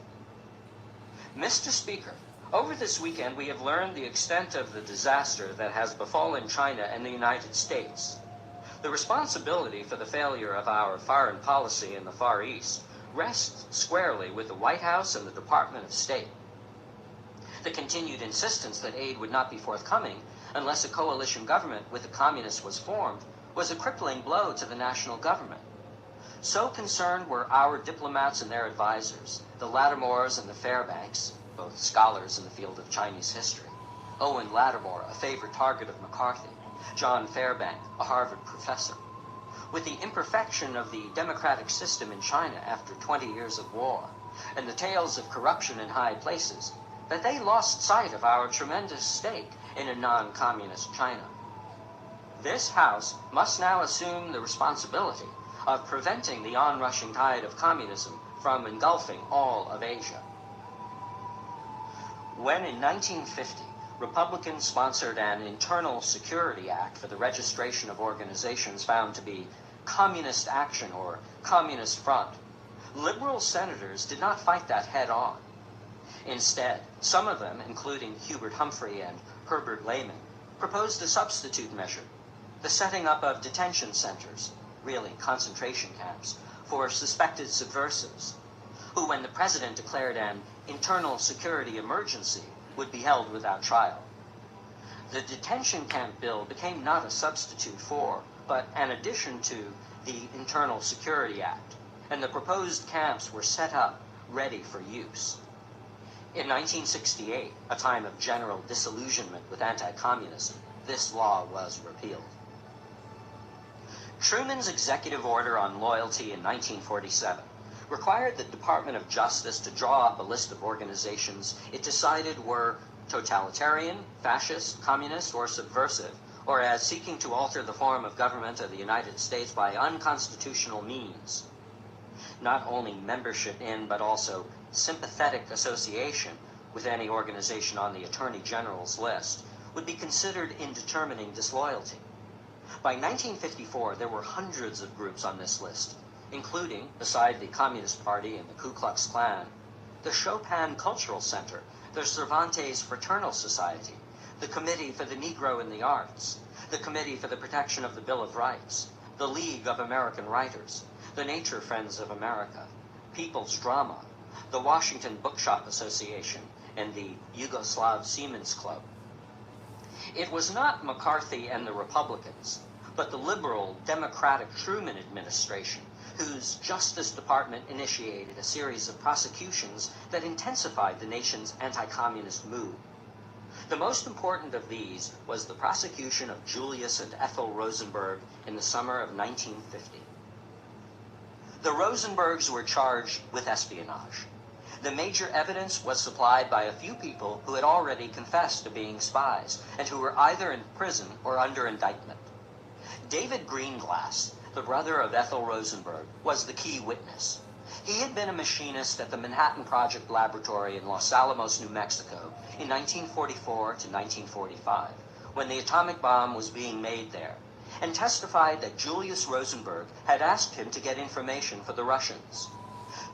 "Mr. Speaker, over this weekend we have learned the extent of the disaster that has befallen China and the United States. The responsibility for the failure of our foreign policy in the Far East rests squarely with the White House and the Department of State. The continued insistence that aid would not be forthcoming unless a coalition government with the communists was formed was a crippling blow to the national government. So concerned were our diplomats and their advisors, the Lattimores and the Fairbanks, both scholars in the field of Chinese history, Owen Lattimore, a favorite target of McCarthy, John Fairbank, a Harvard professor, with the imperfection of the democratic system in China after 20 years of war, and the tales of corruption in high places, that they lost sight of our tremendous stake in a non-communist China. This House must now assume the responsibility of preventing the onrushing tide of communism from engulfing all of Asia." When in 1950, Republicans sponsored an Internal Security Act for the registration of organizations found to be Communist Action or Communist Front, liberal senators did not fight that head-on. Instead, some of them, including Hubert Humphrey and Herbert Lehman, proposed a substitute measure, the setting up of detention centers, really concentration camps, for suspected subversives, who, when the president declared an internal security emergency, would be held without trial. The detention camp bill became not a substitute for, but an addition to, the Internal Security Act, and the proposed camps were set up, ready for use. In 1968, a time of general disillusionment with anti-communism, this law was repealed. Truman's executive order on loyalty in 1947 required the Department of Justice to draw up a list of organizations it decided were totalitarian, fascist, communist, or subversive, or as seeking to alter the form of government of the United States by unconstitutional means. Not only membership in, but also sympathetic association with any organization on the Attorney General's list would be considered in determining disloyalty. By 1954, there were hundreds of groups on this list, including, beside the Communist Party and the Ku Klux Klan, the Chopin Cultural Center, the Cervantes Fraternal Society, the Committee for the Negro in the Arts, the Committee for the Protection of the Bill of Rights, the League of American Writers, the Nature Friends of America, People's Drama, the Washington Bookshop Association, and the Yugoslav Seamen's Club. It was not McCarthy and the Republicans, but the liberal, democratic Truman administration, whose Justice Department initiated a series of prosecutions that intensified the nation's anti-communist mood. The most important of these was the prosecution of Julius and Ethel Rosenberg in the summer of 1950. The Rosenbergs were charged with espionage. The major evidence was supplied by a few people who had already confessed to being spies and who were either in prison or under indictment. David Greenglass, the brother of Ethel Rosenberg, was the key witness. He had been a machinist at the Manhattan Project Laboratory in Los Alamos, New Mexico in 1944 to 1945, when the atomic bomb was being made there, and testified that Julius Rosenberg had asked him to get information for the Russians.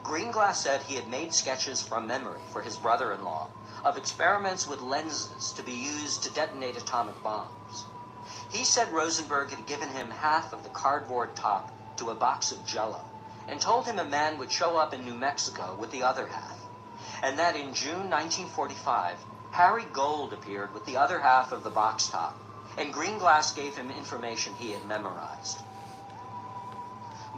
Greenglass said he had made sketches from memory for his brother-in-law of experiments with lenses to be used to detonate atomic bombs. He said Rosenberg had given him half of the cardboard top to a box of Jell-O and told him a man would show up in New Mexico with the other half, and that in June 1945, Harry Gold appeared with the other half of the box top, and Greenglass gave him information he had memorized.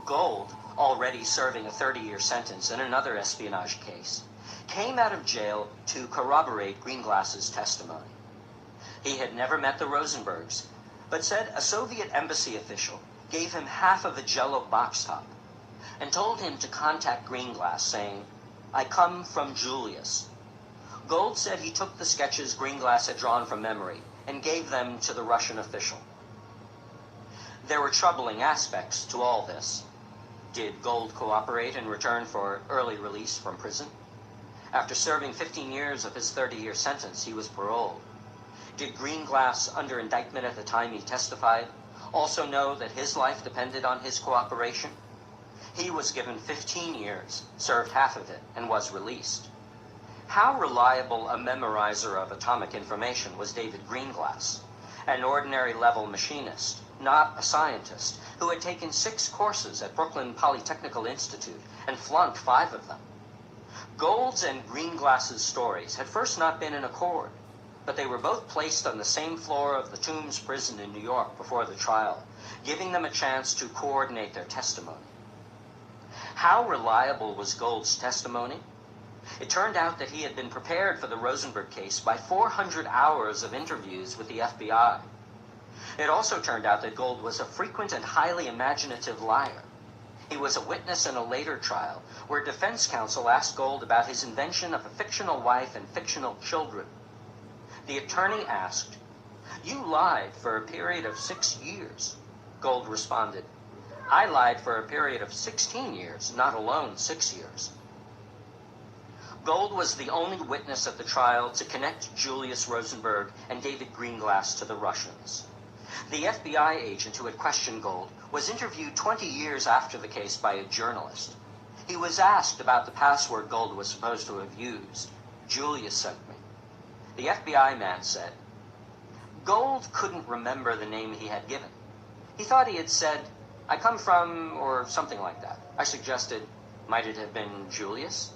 Gold, already serving a 30-year sentence in another espionage case, came out of jail to corroborate Greenglass's testimony. He had never met the Rosenbergs, but said a Soviet embassy official gave him half of a Jell-O box top and told him to contact Greenglass, saying, "I come from Julius." Gold said he took the sketches Greenglass had drawn from memory and gave them to the Russian official. There were troubling aspects to all this. Did Gold cooperate in return for early release from prison? After serving 15 years of his 30-year sentence, he was paroled. Did Greenglass, under indictment at the time he testified, also know that his life depended on his cooperation? He was given 15 years, served half of it, and was released. How reliable a memorizer of atomic information was David Greenglass, an ordinary level machinist, not a scientist, who had taken 6 courses at Brooklyn Polytechnical Institute and flunked 5 of them? Gold's and Greenglass's stories had first not been in accord, but they were both placed on the same floor of the Tombs prison in New York before the trial, giving them a chance to coordinate their testimony. How reliable was Gold's testimony? It turned out that he had been prepared for the Rosenberg case by 400 hours of interviews with the FBI. It also turned out that Gold was a frequent and highly imaginative liar. He was a witness in a later trial where defense counsel asked Gold about his invention of a fictional wife and fictional children. The attorney asked, "You lied for a period of 6 years. Gold responded, "I lied for a period of 16 years, not alone 6 years. Gold was the only witness at the trial to connect Julius Rosenberg and David Greenglass to the Russians. The FBI agent who had questioned Gold was interviewed 20 years after the case by a journalist. He was asked about the password Gold was supposed to have used. "Julius sent me." The FBI man said, Gold couldn't remember the name he had given. He thought he had said, "I come from," or something like that. I suggested, "Might it have been Julius?"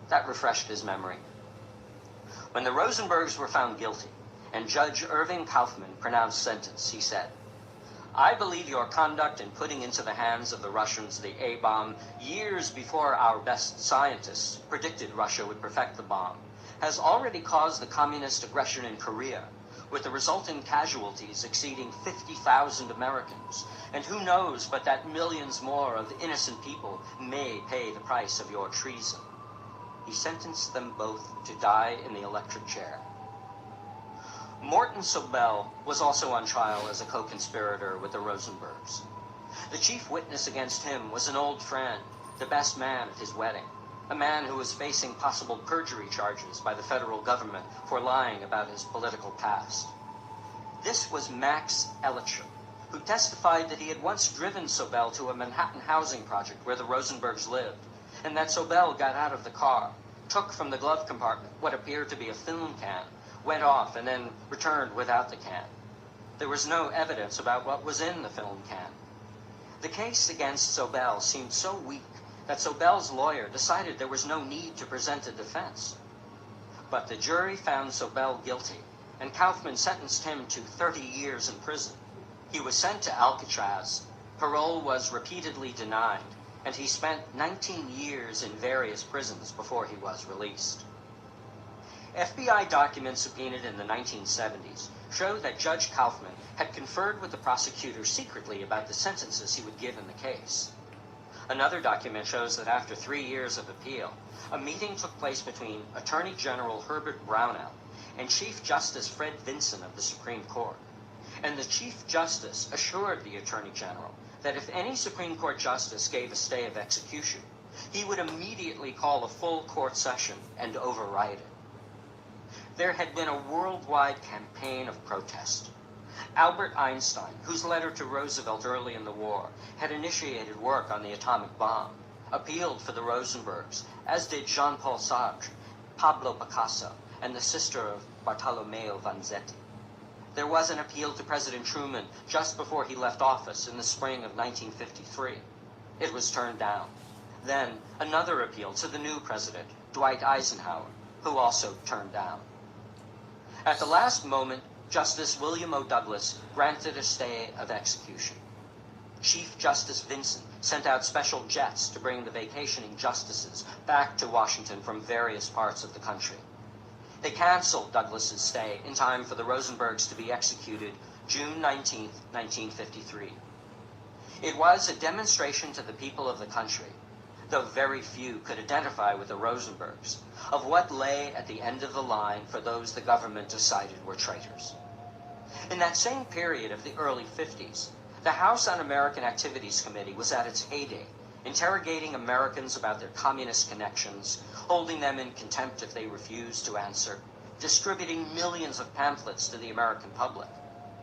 That refreshed his memory. When the Rosenbergs were found guilty, and Judge Irving Kaufman pronounced sentence, he said, "I believe your conduct in putting into the hands of the Russians the A-bomb years before our best scientists predicted Russia would perfect the bomb has already caused the communist aggression in Korea, with the resulting casualties exceeding 50,000 Americans, and who knows but that millions more of innocent people may pay the price of your treason." He sentenced them both to die in the electric chair. Morton Sobel was also on trial as a co-conspirator with the Rosenbergs. The chief witness against him was an old friend, the best man at his wedding, a man who was facing possible perjury charges by the federal government for lying about his political past. This was Max Ellicham, who testified that he had once driven Sobel to a Manhattan housing project where the Rosenbergs lived, and that Sobel got out of the car, took from the glove compartment what appeared to be a film can, went off, and then returned without the can. There was no evidence about what was in the film can. The case against Sobel seemed so weak that Sobel's lawyer decided there was no need to present a defense. But the jury found Sobel guilty, and Kaufman sentenced him to 30 years in prison. He was sent to Alcatraz. Parole was repeatedly denied, and he spent 19 years in various prisons before he was released. FBI documents subpoenaed in the 1970s show that Judge Kaufman had conferred with the prosecutor secretly about the sentences he would give in the case. Another document shows that after 3 years of appeal, a meeting took place between Attorney General Herbert Brownell and Chief Justice Fred Vinson of the Supreme Court. And the Chief Justice assured the Attorney General that if any Supreme Court justice gave a stay of execution, he would immediately call a full court session and override it. There had been a worldwide campaign of protest. Albert Einstein, whose letter to Roosevelt early in the war had initiated work on the atomic bomb, appealed for the Rosenbergs, as did Jean-Paul Sartre, Pablo Picasso, and the sister of Bartolomeo Vanzetti. There was an appeal to President Truman just before he left office in the spring of 1953. It was turned down. Then another appeal to the new president, Dwight Eisenhower, who also turned down. At the last moment, Justice William O. Douglas granted a stay of execution. Chief Justice Vinson sent out special jets to bring the vacationing justices back to Washington from various parts of the country. They canceled Douglas's stay in time for the Rosenbergs to be executed June 19, 1953. It was a demonstration to the people of the country, though very few could identify with the Rosenbergs, of what lay at the end of the line for those the government decided were traitors. In that same period of the early 50s, the House Un-American Activities Committee was at its heyday, interrogating Americans about their communist connections, holding them in contempt if they refused to answer, distributing millions of pamphlets to the American public.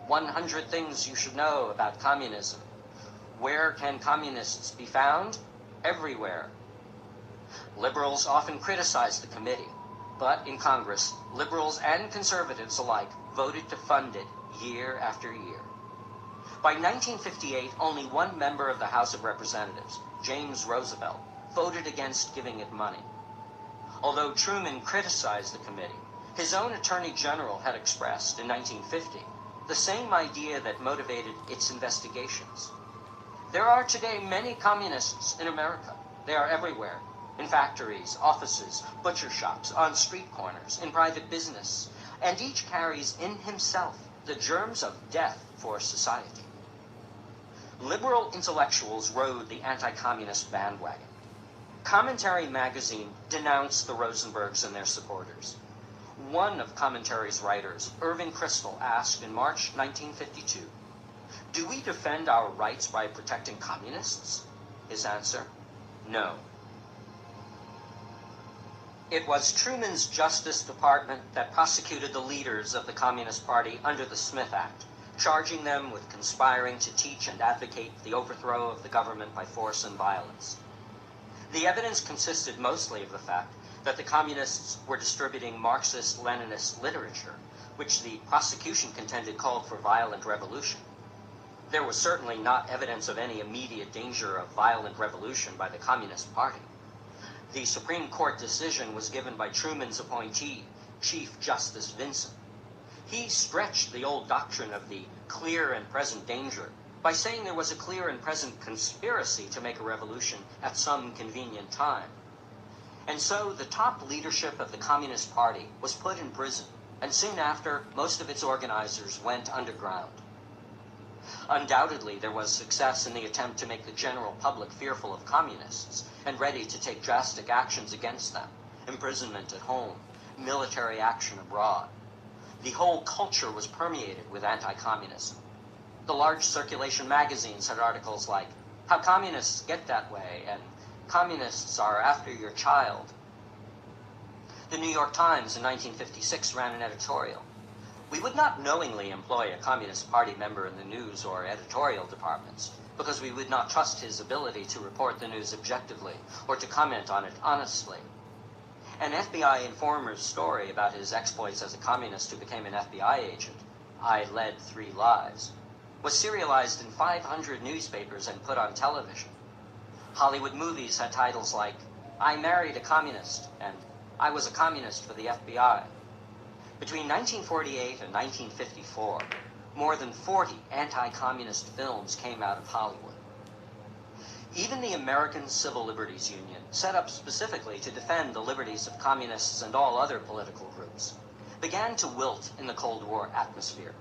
100 things you should know about communism. Where can communists be found? Everywhere. Liberals often criticized the committee, but in Congress, liberals and conservatives alike voted to fund it year after year. By 1958, only one member of the House of Representatives, James Roosevelt, voted against giving it money. Although Truman criticized the committee, his own Attorney General had expressed in 1950 the same idea that motivated its investigations. There are today many communists in America. They are everywhere, in factories, offices, butcher shops, on street corners, in private business, and each carries in himself the germs of death for society. Liberal intellectuals rode the anti-communist bandwagon. Commentary magazine denounced the Rosenbergs and their supporters. One of Commentary's writers, Irving Kristol, asked in March 1952, "Do we defend our rights by protecting communists?" His answer, no. It was Truman's Justice Department that prosecuted the leaders of the Communist Party under the Smith Act, charging them with conspiring to teach and advocate the overthrow of the government by force and violence. The evidence consisted mostly of the fact that the communists were distributing Marxist-Leninist literature, which the prosecution contended called for violent revolution. There was certainly not evidence of any immediate danger of violent revolution by the Communist Party. The Supreme Court decision was given by Truman's appointee, Chief Justice Vinson. He stretched the old doctrine of the clear and present danger by saying there was a clear and present conspiracy to make a revolution at some convenient time. And so the top leadership of the Communist Party was put in prison, and soon after, most of its organizers went underground. Undoubtedly, there was success in the attempt to make the general public fearful of communists and ready to take drastic actions against them, imprisonment at home, military action abroad. The whole culture was permeated with anti-communism. The large circulation magazines had articles like, "How Communists Get That Way," and "Communists Are After Your Child." The New York Times in 1956 ran an editorial, "We would not knowingly employ a Communist Party member in the news or editorial departments, because we would not trust his ability to report the news objectively or to comment on it honestly." An FBI informer's story about his exploits as a communist who became an FBI agent, "I Led 3 Lives," was serialized in 500 newspapers and put on television. Hollywood movies had titles like, "I Married a Communist," and "I Was a Communist for the FBI." Between 1948 and 1954, more than 40 anti-communist films came out of Hollywood. Even the American Civil Liberties Union, set up specifically to defend the liberties of communists and all other political groups, began to wilt in the Cold War atmosphere.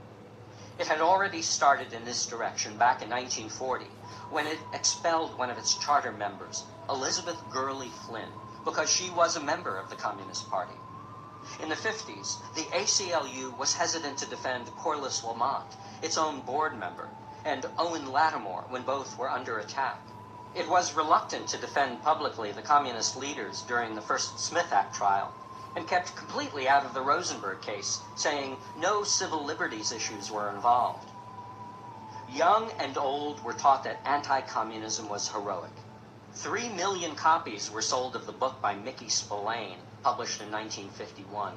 It had already started in this direction back in 1940, when it expelled one of its charter members, Elizabeth Gurley Flynn, because she was a member of the Communist Party. In the 50s, the ACLU was hesitant to defend Corliss Lamont, its own board member, and Owen Lattimore when both were under attack. It was reluctant to defend publicly the communist leaders during the first Smith Act trial, and kept completely out of the Rosenberg case, saying no civil liberties issues were involved. Young and old were taught that anti-communism was heroic. 3 million copies were sold of the book by Mickey Spillane, published in 1951,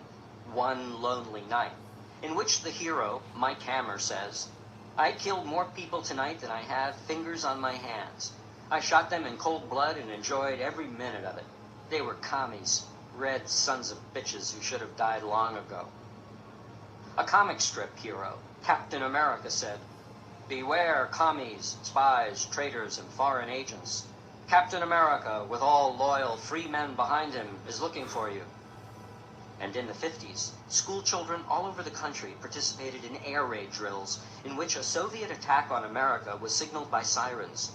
One Lonely Night, in which the hero, Mike Hammer, says, "I killed more people tonight than I have fingers on my hands. I shot them in cold blood and enjoyed every minute of it. They were commies, red sons of bitches who should have died long ago." A comic strip hero, Captain America, said, Beware commies, spies, traitors, and foreign agents. Captain America, with all loyal free men behind him, is looking for you. And in the 50s, school children all over the country participated in air raid drills in which a Soviet attack on America was signaled by sirens.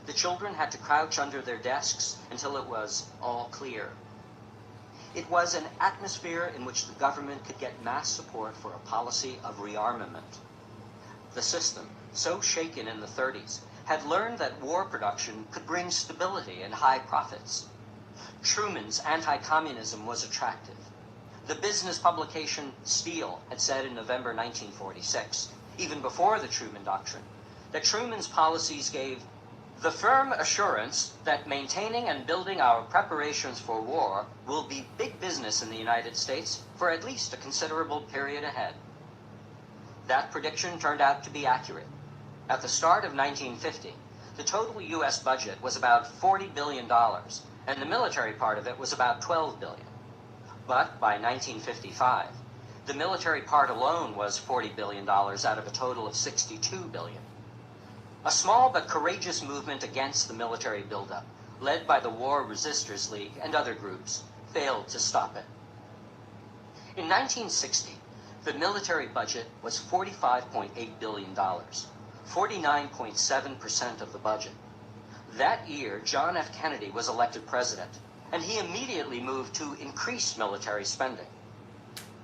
The children had to crouch under their desks until it was all clear. It was an atmosphere in which the government could get mass support for a policy of rearmament. The system, so shaken in the 30s, had learned that war production could bring stability and high profits. Truman's anti-communism was attractive. The business publication Steel had said in November 1946, even before the Truman Doctrine, that Truman's policies gave the firm assurance that maintaining and building our preparations for war will be big business in the United States for at least a considerable period ahead. That prediction turned out to be accurate. At the start of 1950, the total U.S. budget was about $40 billion, and the military part of it was about $12 billion. But by 1955, the military part alone was $40 billion out of a total of $62 billion. A small but courageous movement against the military buildup, led by the War Resisters League and other groups, failed to stop it. In 1960, the military budget was $45.8 billion, 49.7% of the budget. That year, John F. Kennedy was elected president, and he immediately moved to increase military spending.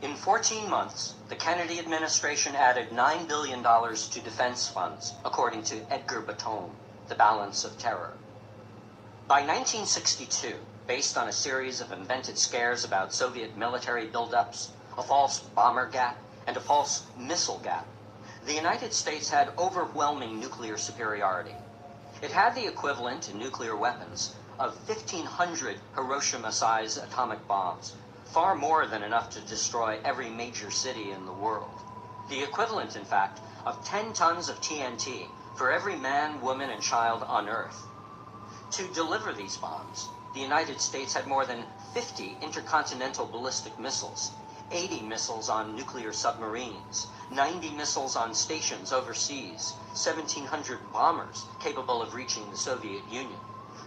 In 14 months, the Kennedy administration added $9 billion to defense funds, according to Edgar Baton, The Balance of Terror. By 1962, based on a series of invented scares about Soviet military buildups, a false bomber gap, and a false missile gap, the United States had overwhelming nuclear superiority. It had the equivalent in nuclear weapons of 1,500 Hiroshima-sized atomic bombs, far more than enough to destroy every major city in the world. The equivalent, in fact, of 10 tons of TNT for every man, woman, and child on Earth. To deliver these bombs, the United States had more than 50 intercontinental ballistic missiles, 80 missiles on nuclear submarines, 90 missiles on stations overseas, 1,700 bombers capable of reaching the Soviet Union,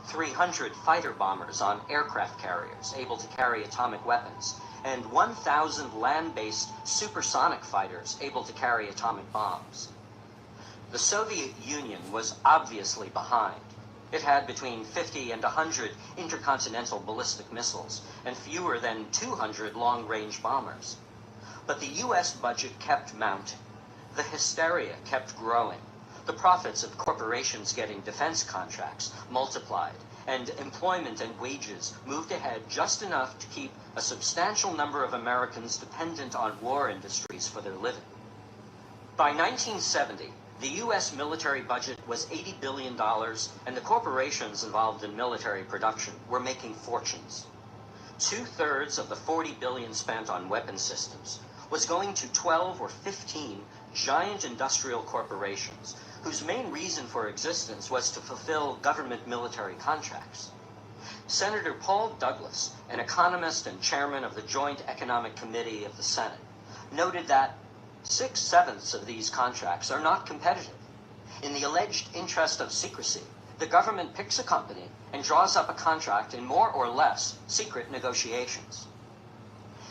300 fighter bombers on aircraft carriers able to carry atomic weapons, and 1,000 land-based supersonic fighters able to carry atomic bombs. The Soviet Union was obviously behind. It had between 50 and 100 intercontinental ballistic missiles and fewer than 200 long-range bombers. But the U.S. budget kept mounting. The hysteria kept growing. The profits of corporations getting defense contracts multiplied, and employment and wages moved ahead just enough to keep a substantial number of Americans dependent on war industries for their living. By 1970, the U.S. military budget was $80 billion, and the corporations involved in military production were making fortunes. 2/3 of the $40 billion spent on weapon systems was going to 12 or 15 giant industrial corporations whose main reason for existence was to fulfill government military contracts. Senator Paul Douglas, an economist and chairman of the Joint Economic Committee of the Senate, noted that 6/7 of these contracts are not competitive. In the alleged interest of secrecy, the government picks a company and draws up a contract in more or less secret negotiations.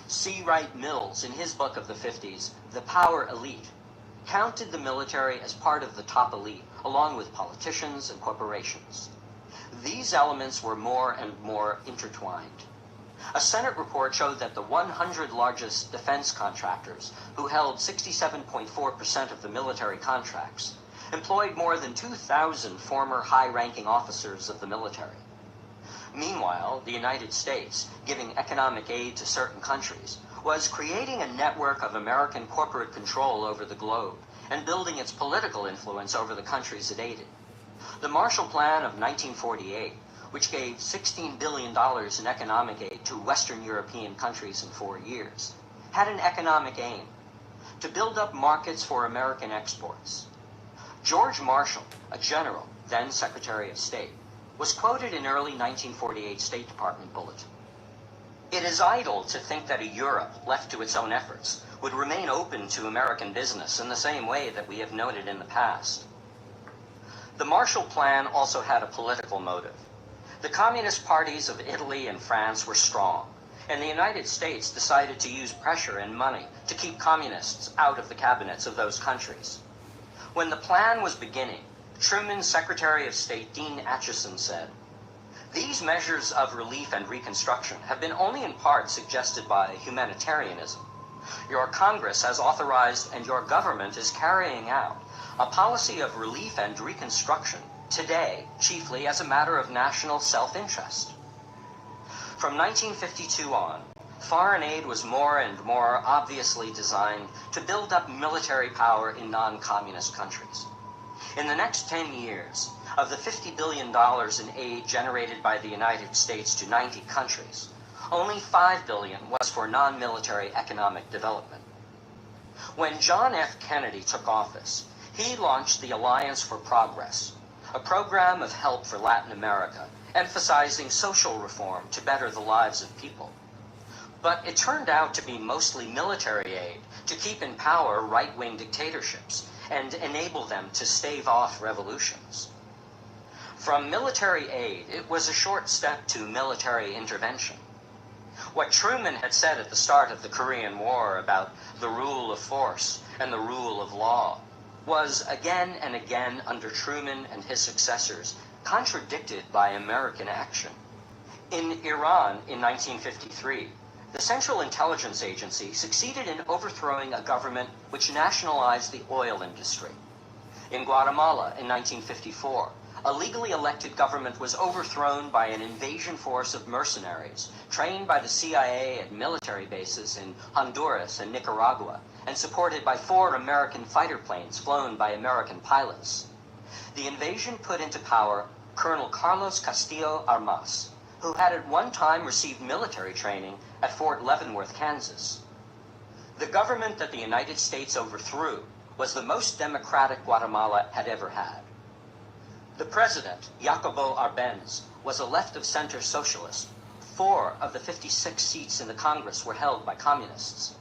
C. Wright Mills, in his book of the 50s, The Power Elite, counted the military as part of the top elite, along with politicians and corporations. These elements were more and more intertwined. A Senate report showed that the 100 largest defense contractors, who held 67.4% of the military contracts, employed more than 2,000 former high-ranking officers of the military. Meanwhile, the United States, giving economic aid to certain countries, was creating a network of American corporate control over the globe and building its political influence over the countries it aided. The Marshall Plan of 1948, which gave $16 billion in economic aid to Western European countries in 4 years, had an economic aim: to build up markets for American exports. George Marshall, a general, then Secretary of State, was quoted in early 1948 State Department bulletin. "It is idle to think that a Europe left to its own efforts would remain open to American business in the same way that we have noted in the past. The Marshall Plan also had a political motive. The communist parties of Italy and France were strong, and the United States decided to use pressure and money to keep communists out of the cabinets of those countries. When the plan was beginning, Truman's Secretary of State Dean Acheson said, "These measures of relief and reconstruction have been only in part suggested by humanitarianism. Your Congress has authorized and your government is carrying out a policy of relief and reconstruction today chiefly as a matter of national self-interest." From 1952 on, foreign aid was more and more obviously designed to build up military power in non-communist countries. In the next 10 years, of the $50 billion in aid generated by the United States to 90 countries, only $5 billion was for non-military economic development. When John F. Kennedy took office, he launched the Alliance for Progress, a program of help for Latin America, emphasizing social reform to better the lives of people. But it turned out to be mostly military aid to keep in power right-wing dictatorships and enable them to stave off revolutions. From military aid, it was a short step to military intervention. What Truman had said at the start of the Korean War about the rule of force and the rule of law was again and again under Truman and his successors contradicted by American action. In Iran in 1953, the Central Intelligence Agency succeeded in overthrowing a government which nationalized the oil industry. In Guatemala in 1954, a legally elected government was overthrown by an invasion force of mercenaries trained by the CIA at military bases in Honduras and Nicaragua and supported by 4 American fighter planes flown by American pilots. The invasion put into power Colonel Carlos Castillo Armas, who had at one time received military training at Fort Leavenworth, Kansas. The government that the United States overthrew was the most democratic Guatemala had ever had. The president, Jacobo Arbenz, was a left-of-center socialist. 4 of the 56 seats in the Congress were held by communists.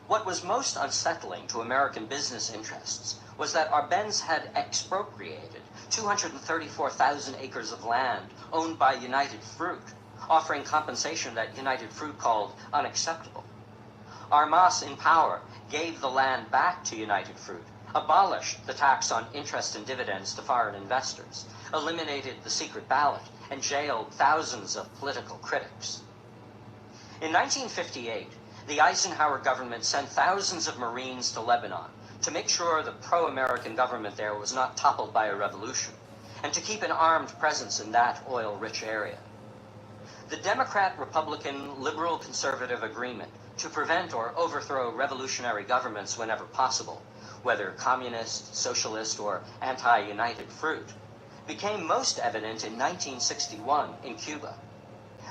What was most unsettling to American business interests was that Arbenz had expropriated 234,000 acres of land owned by United Fruit, offering compensation that United Fruit called unacceptable. Armas, in power, gave the land back to United Fruit, abolished the tax on interest and dividends to foreign investors, eliminated the secret ballot, and jailed thousands of political critics. In 1958, the Eisenhower government sent thousands of Marines to Lebanon to make sure the pro-American government there was not toppled by a revolution, and to keep an armed presence in that oil-rich area. The Democrat-Republican liberal-conservative agreement to prevent or overthrow revolutionary governments whenever possible, whether communist, socialist, or anti-United Fruit, became most evident in 1961 in Cuba.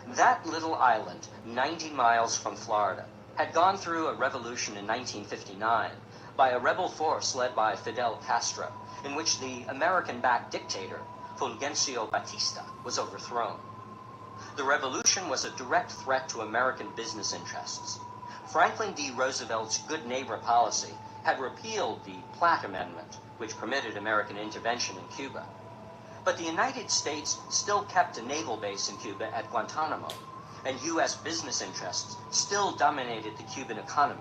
That little island, 90 miles from Florida, had gone through a revolution in 1959 by a rebel force led by Fidel Castro, in which the American-backed dictator, Fulgencio Batista, was overthrown. The revolution was a direct threat to American business interests. Franklin D. Roosevelt's good neighbor policy had repealed the Platt Amendment, which permitted American intervention in Cuba. But the United States still kept a naval base in Cuba at Guantanamo, and U.S. business interests still dominated the Cuban economy.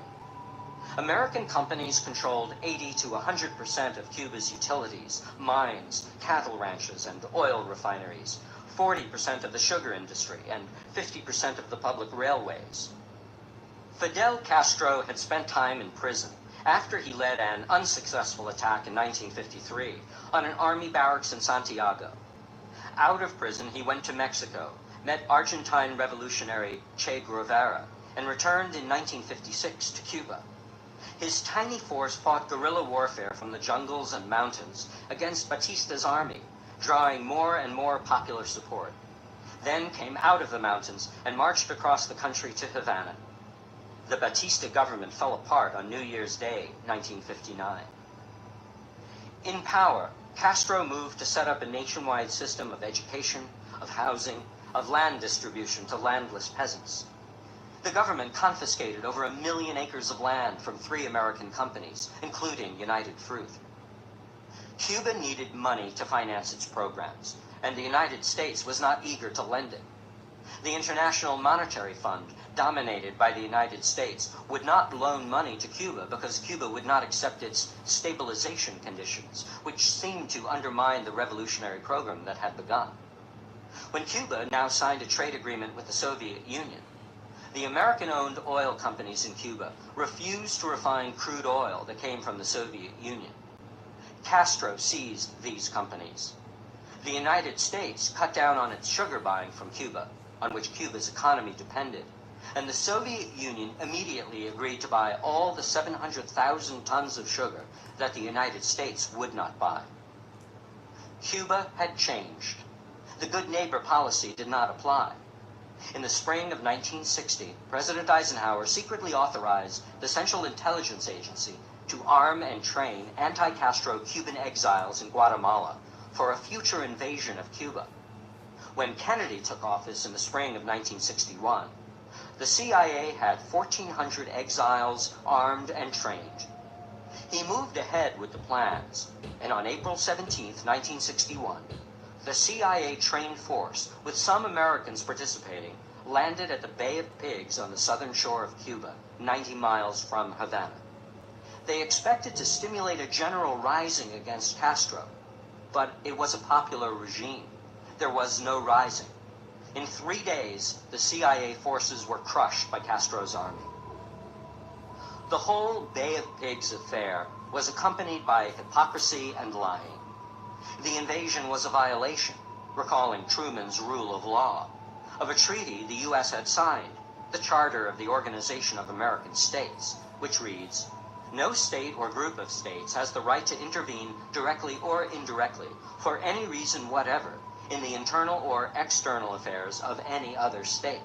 American companies controlled 80 to 100% of Cuba's utilities, mines, cattle ranches, and oil refineries, 40% of the sugar industry, and 50% of the public railways. Fidel Castro had spent time in prison after he led an unsuccessful attack in 1953 on an army barracks in Santiago. Out of prison, he went to Mexico, met Argentine revolutionary Che Guevara, and returned in 1956 to Cuba. His tiny force fought guerrilla warfare from the jungles and mountains against Batista's army, drawing more and more popular support. Then came out of the mountains and marched across the country to Havana. The Batista government fell apart on New Year's Day, 1959. In power, Castro moved to set up a nationwide system of education, of housing, of land distribution to landless peasants. The government confiscated over 1 million acres of land from 3 American companies, including United Fruit. Cuba needed money to finance its programs, and the United States was not eager to lend it. The International Monetary Fund, dominated by the United States, would not loan money to Cuba because Cuba would not accept its stabilization conditions, which seemed to undermine the revolutionary program that had begun. When Cuba now signed a trade agreement with the Soviet Union, the American-owned oil companies in Cuba refused to refine crude oil that came from the Soviet Union. Castro seized these companies. The United States cut down on its sugar buying from Cuba, on which Cuba's economy depended, and the Soviet Union immediately agreed to buy all the 700,000 tons of sugar that the United States would not buy. Cuba had changed. The good neighbor policy did not apply. In the spring of 1960, President Eisenhower secretly authorized the Central Intelligence Agency to arm and train anti-Castro Cuban exiles in Guatemala for a future invasion of Cuba. When Kennedy took office in the spring of 1961, the CIA had 1,400 exiles armed and trained. He moved ahead with the plans, and on April 17, 1961, the CIA-trained force, with some Americans participating, landed at the Bay of Pigs on the southern shore of Cuba, 90 miles from Havana. They expected to stimulate a general rising against Castro, but it was a popular regime. There was no rising. In 3 days, the CIA forces were crushed by Castro's army. The whole Bay of Pigs affair was accompanied by hypocrisy and lying. The invasion was a violation, recalling Truman's rule of law, of a treaty the U.S. had signed, the Charter of the Organization of American States, which reads, "No state or group of states has the right to intervene directly or indirectly, for any reason whatever, in the internal or external affairs of any other state."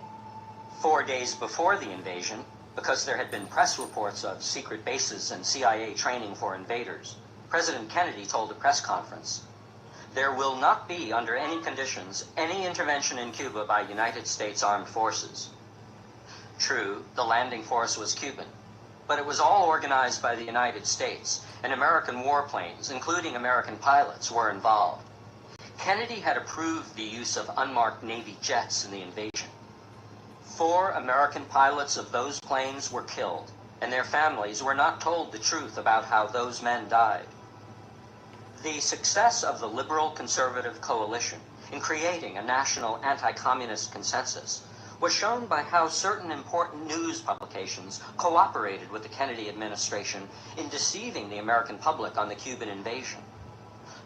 4 days before the invasion, because there had been press reports of secret bases and CIA training for invaders, President Kennedy told a press conference, "There will not be, under any conditions, any intervention in Cuba by United States armed forces." True, the landing force was Cuban, but it was all organized by the United States, and American warplanes, including American pilots, were involved. Kennedy had approved the use of unmarked Navy jets in the invasion. 4 American pilots of those planes were killed, and their families were not told the truth about how those men died. The success of the liberal-conservative coalition in creating a national anti-communist consensus was shown by how certain important news publications cooperated with the Kennedy administration in deceiving the American public on the Cuban invasion.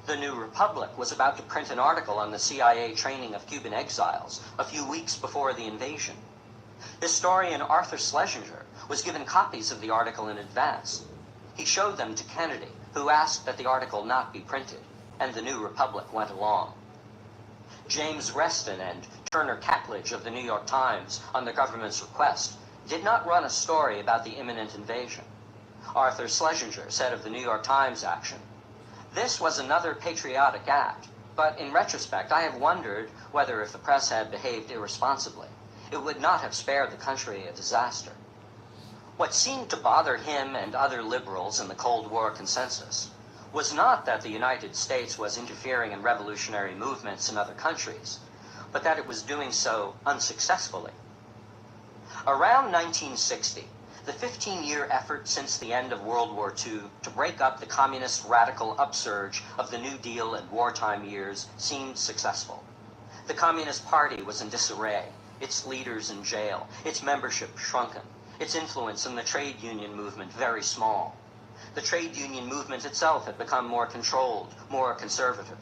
The New Republic was about to print an article on the CIA training of Cuban exiles a few weeks before the invasion. Historian Arthur Schlesinger was given copies of the article in advance. He showed them to Kennedy, who asked that the article not be printed, and the New Republic went along. James Reston and Turner Catledge of the New York Times, on the government's request, did not run a story about the imminent invasion. Arthur Schlesinger said of the New York Times action, "This was another patriotic act, but in retrospect I have wondered whether if the press had behaved irresponsibly, it would not have spared the country a disaster." What seemed to bother him and other liberals in the Cold War consensus was not that the United States was interfering in revolutionary movements in other countries, but that it was doing so unsuccessfully. Around 1960, the 15-year effort since the end of World War II to break up the communist radical upsurge of the New Deal and wartime years seemed successful. The Communist Party was in disarray, its leaders in jail, its membership shrunken, its influence in the trade union movement very small. The trade union movement itself had become more controlled, more conservative.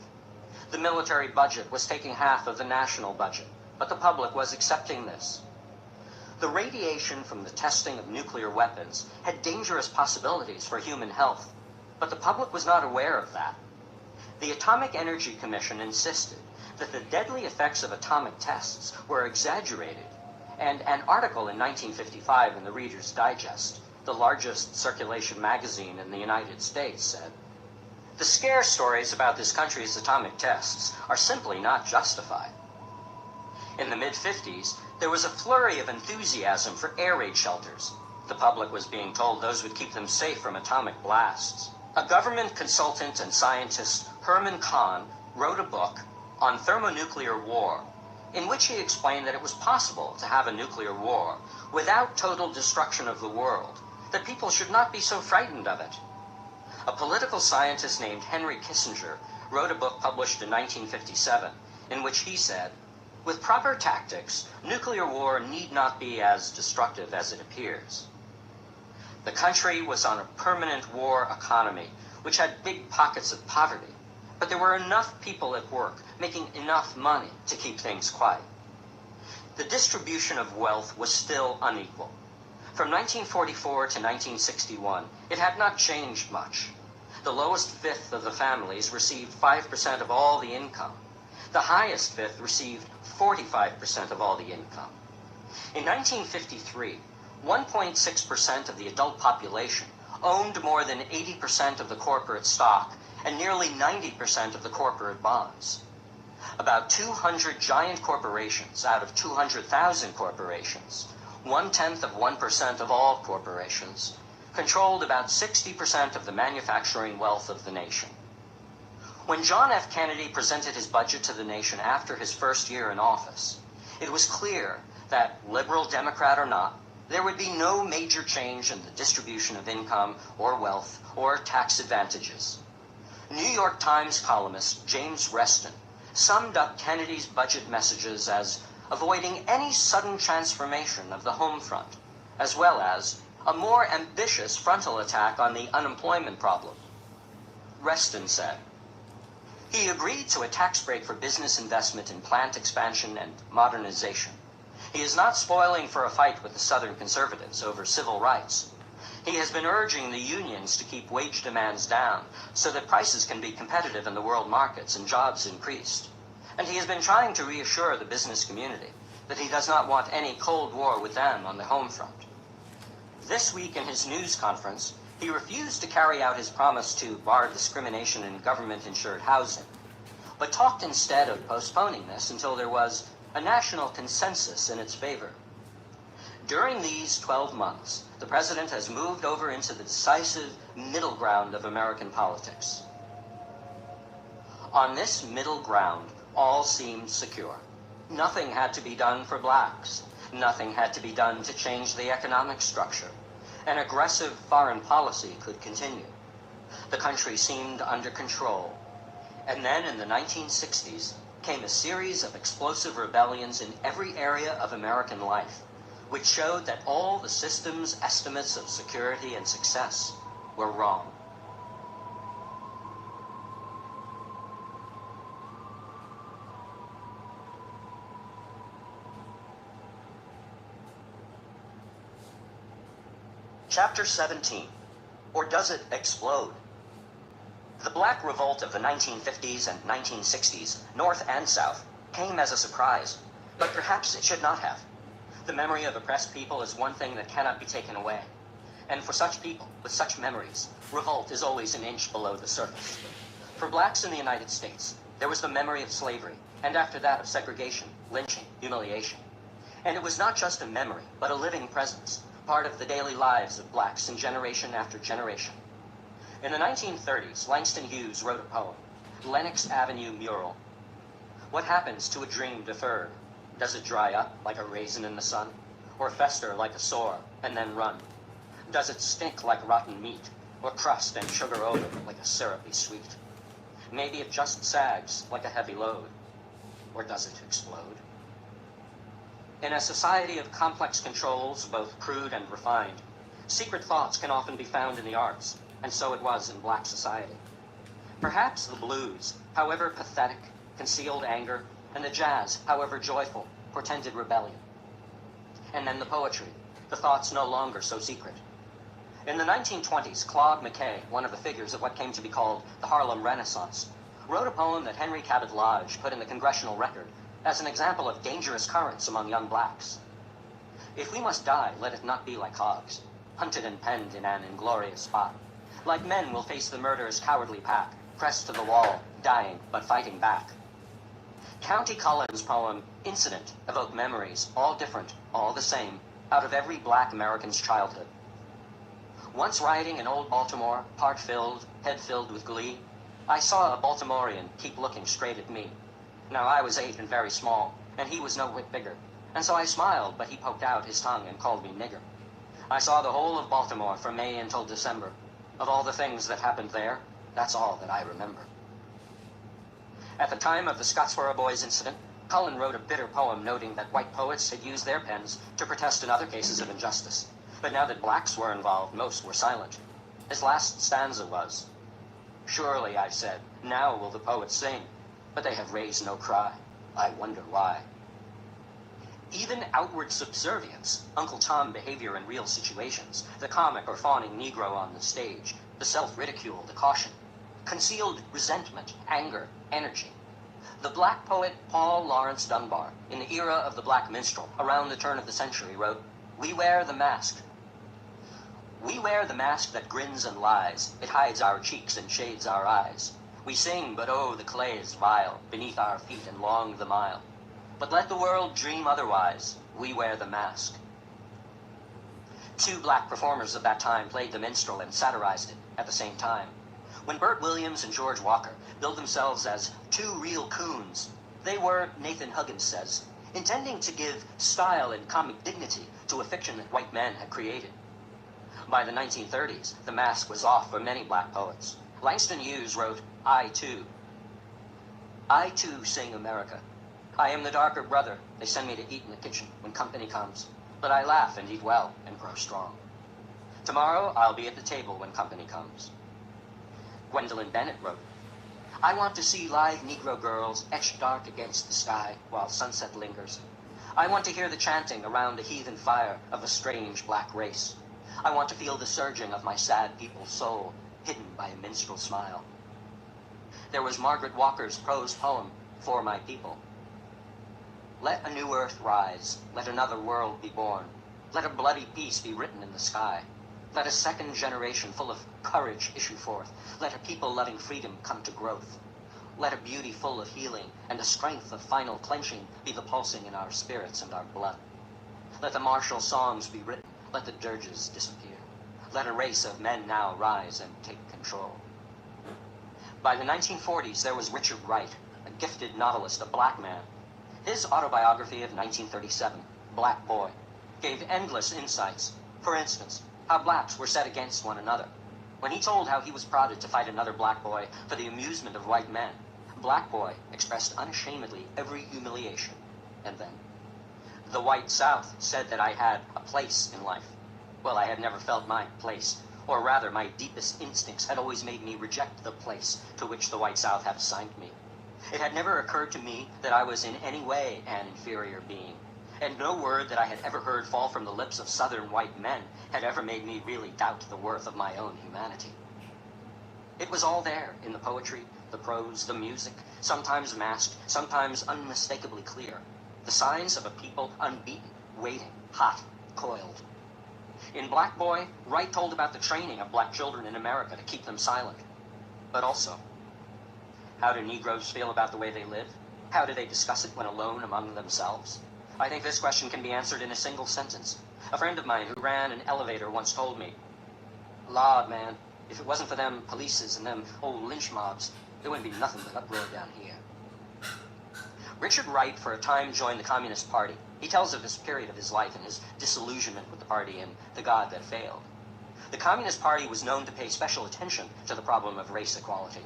The military budget was taking half of the national budget, but the public was accepting this. The radiation from the testing of nuclear weapons had dangerous possibilities for human health, but the public was not aware of that. The Atomic Energy Commission insisted that the deadly effects of atomic tests were exaggerated, and an article in 1955 in the Reader's Digest, the largest circulation magazine in the United States, said, "The scare stories about this country's atomic tests are simply not justified." In the mid-50s, there was a flurry of enthusiasm for air raid shelters. The public was being told those would keep them safe from atomic blasts. A government consultant and scientist, Herman Kahn, wrote a book on thermonuclear war, in which he explained that it was possible to have a nuclear war without total destruction of the world, that people should not be so frightened of it. A political scientist named Henry Kissinger wrote a book published in 1957, in which he said, "With proper tactics, nuclear war need not be as destructive as it appears." The country was on a permanent war economy, which had big pockets of poverty, but there were enough people at work making enough money to keep things quiet. The distribution of wealth was still unequal. From 1944 to 1961, it had not changed much. The lowest fifth of the families received 5% of all the income. The highest fifth received 45% of all the income. In 1953, 1.6% of the adult population owned more than 80% of the corporate stock and nearly 90% of the corporate bonds. About 200 giant corporations out of 200,000 corporations, 1/10% of all corporations, controlled about 60% of the manufacturing wealth of the nation. When John F. Kennedy presented his budget to the nation after his first year in office, it was clear that, liberal Democrat or not, there would be no major change in the distribution of income or wealth or tax advantages. New York Times columnist James Reston summed up Kennedy's budget messages as avoiding any sudden transformation of the home front, as well as a more ambitious frontal attack on the unemployment problem. Reston said, he agreed to a tax break for business investment in plant expansion and modernization. He is not spoiling for a fight with the Southern conservatives over civil rights. He has been urging the unions to keep wage demands down so that prices can be competitive in the world markets and jobs increased. And he has been trying to reassure the business community that he does not want any Cold War with them on the home front. This week in his news conference, he refused to carry out his promise to bar discrimination in government-insured housing, but talked instead of postponing this until there was a national consensus in its favor. During these 12 months, the president has moved over into the decisive middle ground of American politics. On this middle ground, all seemed secure. Nothing had to be done for blacks. Nothing had to be done to change the economic structure. An aggressive foreign policy could continue. The country seemed under control. And then in the 1960s came a series of explosive rebellions in every area of American life, which showed that all the system's estimates of security and success were wrong. Chapter 17, or does it explode? The Black Revolt of the 1950s and 1960s, North and South, came as a surprise, but perhaps it should not have. The memory of oppressed people is one thing that cannot be taken away, and for such people with such memories, revolt is always an inch below the surface. For blacks in the United States, there was the memory of slavery, and after that of segregation, lynching, humiliation. And it was not just a memory, but a living presence, part of the daily lives of blacks in generation after generation. In the 1930s, Langston Hughes wrote a poem, Lenox Avenue Mural. What happens to a dream deferred? Does it dry up like a raisin in the sun, or fester like a sore and then run? Does it stink like rotten meat, or crust and sugar over like a syrupy sweet? Maybe it just sags like a heavy load, or does it explode? In a society of complex controls, both crude and refined, secret thoughts can often be found in the arts, and so it was in black society. Perhaps the blues, however pathetic, concealed anger, and the jazz, however joyful, portended rebellion. And then the poetry, the thoughts no longer so secret. In the 1920s, Claude McKay, one of the figures of what came to be called the Harlem Renaissance, wrote a poem that Henry Cabot Lodge put in the Congressional Record as an example of dangerous currents among young blacks. If we must die, let it not be like hogs, hunted and penned in an inglorious spot. Like men we'll face the murderous cowardly pack, pressed to the wall, dying but fighting back. County Cullen's poem, Incident, evoked memories, all different, all the same, out of every black American's childhood. Once riding in old Baltimore, heart filled, head filled with glee, I saw a Baltimorean keep looking straight at me. Now I was 8 and very small, and he was no whit bigger, and so I smiled, but he poked out his tongue and called me nigger. I saw the whole of Baltimore from May until December. Of all the things that happened there, that's all that I remember. At the time of the Scottsboro Boys incident, Cullen wrote a bitter poem noting that white poets had used their pens to protest in other cases of injustice. But now that blacks were involved, most were silent. His last stanza was, "Surely," I said, "now will the poets sing, but they have raised no cry. I wonder why." Even outward subservience, Uncle Tom behavior in real situations, the comic or fawning Negro on the stage, the self-ridicule, the caution, concealed resentment, anger, energy. The black poet Paul Laurence Dunbar, in the era of the black minstrel, around the turn of the century, wrote, "We wear the mask. We wear the mask that grins and lies. It hides our cheeks and shades our eyes. We sing, but oh, the clay is vile, beneath our feet and long the mile. But let the world dream otherwise. We wear the mask." 2 black performers of that time played the minstrel and satirized it at the same time. When Burt Williams and George Walker billed themselves as 2 real coons, they were, Nathan Huggins says, intending to give style and comic dignity to a fiction that white men had created. By the 1930s, the mask was off for many black poets. Langston Hughes wrote, I too sing America. I am the darker brother they send me to eat in the kitchen when company comes, but I laugh and eat well and grow strong. Tomorrow I'll be at the table when company comes. Gwendolyn Bennett wrote, I want to see live Negro girls etched dark against the sky while sunset lingers. I want to hear the chanting around the heathen fire of a strange black race. I want to feel the surging of my sad people's soul, hidden by a minstrel smile. There was Margaret Walker's prose poem, For My People. Let a new earth rise, let another world be born. Let a bloody peace be written in the sky. Let a second generation full of courage issue forth. Let a people loving freedom come to growth. Let a beauty full of healing and a strength of final clenching be the pulsing in our spirits and our blood. Let the martial songs be written. Let the dirges disappear. Let a race of men now rise and take control. By the 1940s, there was Richard Wright, a gifted novelist, a black man. His autobiography of 1937, Black Boy, gave endless insights. For instance, how blacks were set against one another. When he told how he was prodded to fight another black boy for the amusement of white men, Black Boy expressed unashamedly every humiliation. And then, the white South said that I had a place in life. Well, I had never felt my place, or rather my deepest instincts had always made me reject the place to which the white South had assigned me. It had never occurred to me that I was in any way an inferior being, and no word that I had ever heard fall from the lips of Southern white men had ever made me really doubt the worth of my own humanity. It was all there in the poetry, the prose, the music, sometimes masked, sometimes unmistakably clear. The signs of a people unbeaten, waiting, hot, coiled. In Black Boy, Wright told about the training of black children in America to keep them silent. But also, how do Negroes feel about the way they live? How do they discuss it when alone among themselves? I think this question can be answered in a single sentence. A friend of mine who ran an elevator once told me, Lord, man, if it wasn't for them polices and them old lynch mobs, there wouldn't be nothing but uproar down here. Richard Wright for a time joined the Communist Party. He tells of this period of his life and his disillusionment with the party and the God that failed. The Communist Party was known to pay special attention to the problem of race equality.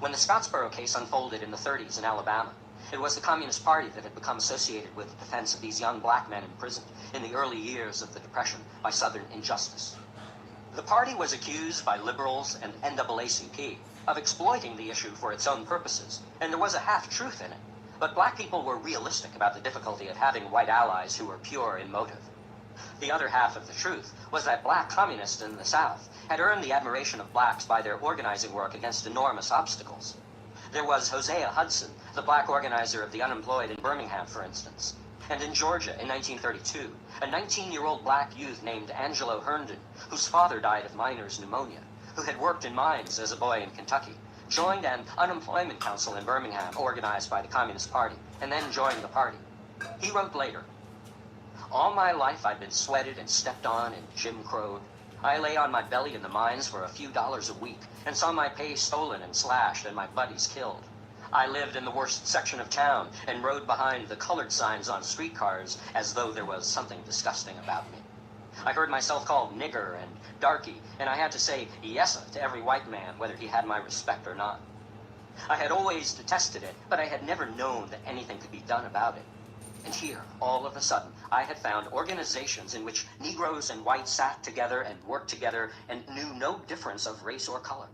When the Scottsboro case unfolded in the 30s in Alabama, it was the Communist Party that had become associated with the defense of these young black men imprisoned in the early years of the Depression by Southern injustice. The party was accused by liberals and NAACP of exploiting the issue for its own purposes, and there was a half-truth in it. But black people were realistic about the difficulty of having white allies who were pure in motive. The other half of the truth was that black communists in the South had earned the admiration of blacks by their organizing work against enormous obstacles. There was Hosea Hudson, the black organizer of the unemployed in Birmingham, for instance. And in Georgia, in 1932, a 19-year-old black youth named Angelo Herndon, whose father died of miner's pneumonia, who had worked in mines as a boy in Kentucky, joined an unemployment council in Birmingham organized by the Communist Party, and then joined the party. He wrote later, "All my life I'd been sweated and stepped on and Jim Crowed. I lay on my belly in the mines for a few dollars a week and saw my pay stolen and slashed and my buddies killed. I lived in the worst section of town and rode behind the colored signs on streetcars as though there was something disgusting about me. I heard myself called nigger and darky, and I had to say yesa to every white man, whether he had my respect or not. I had always detested it, but I had never known that anything could be done about it. And here, all of a sudden, I had found organizations in which Negroes and whites sat together and worked together and knew no difference of race or color.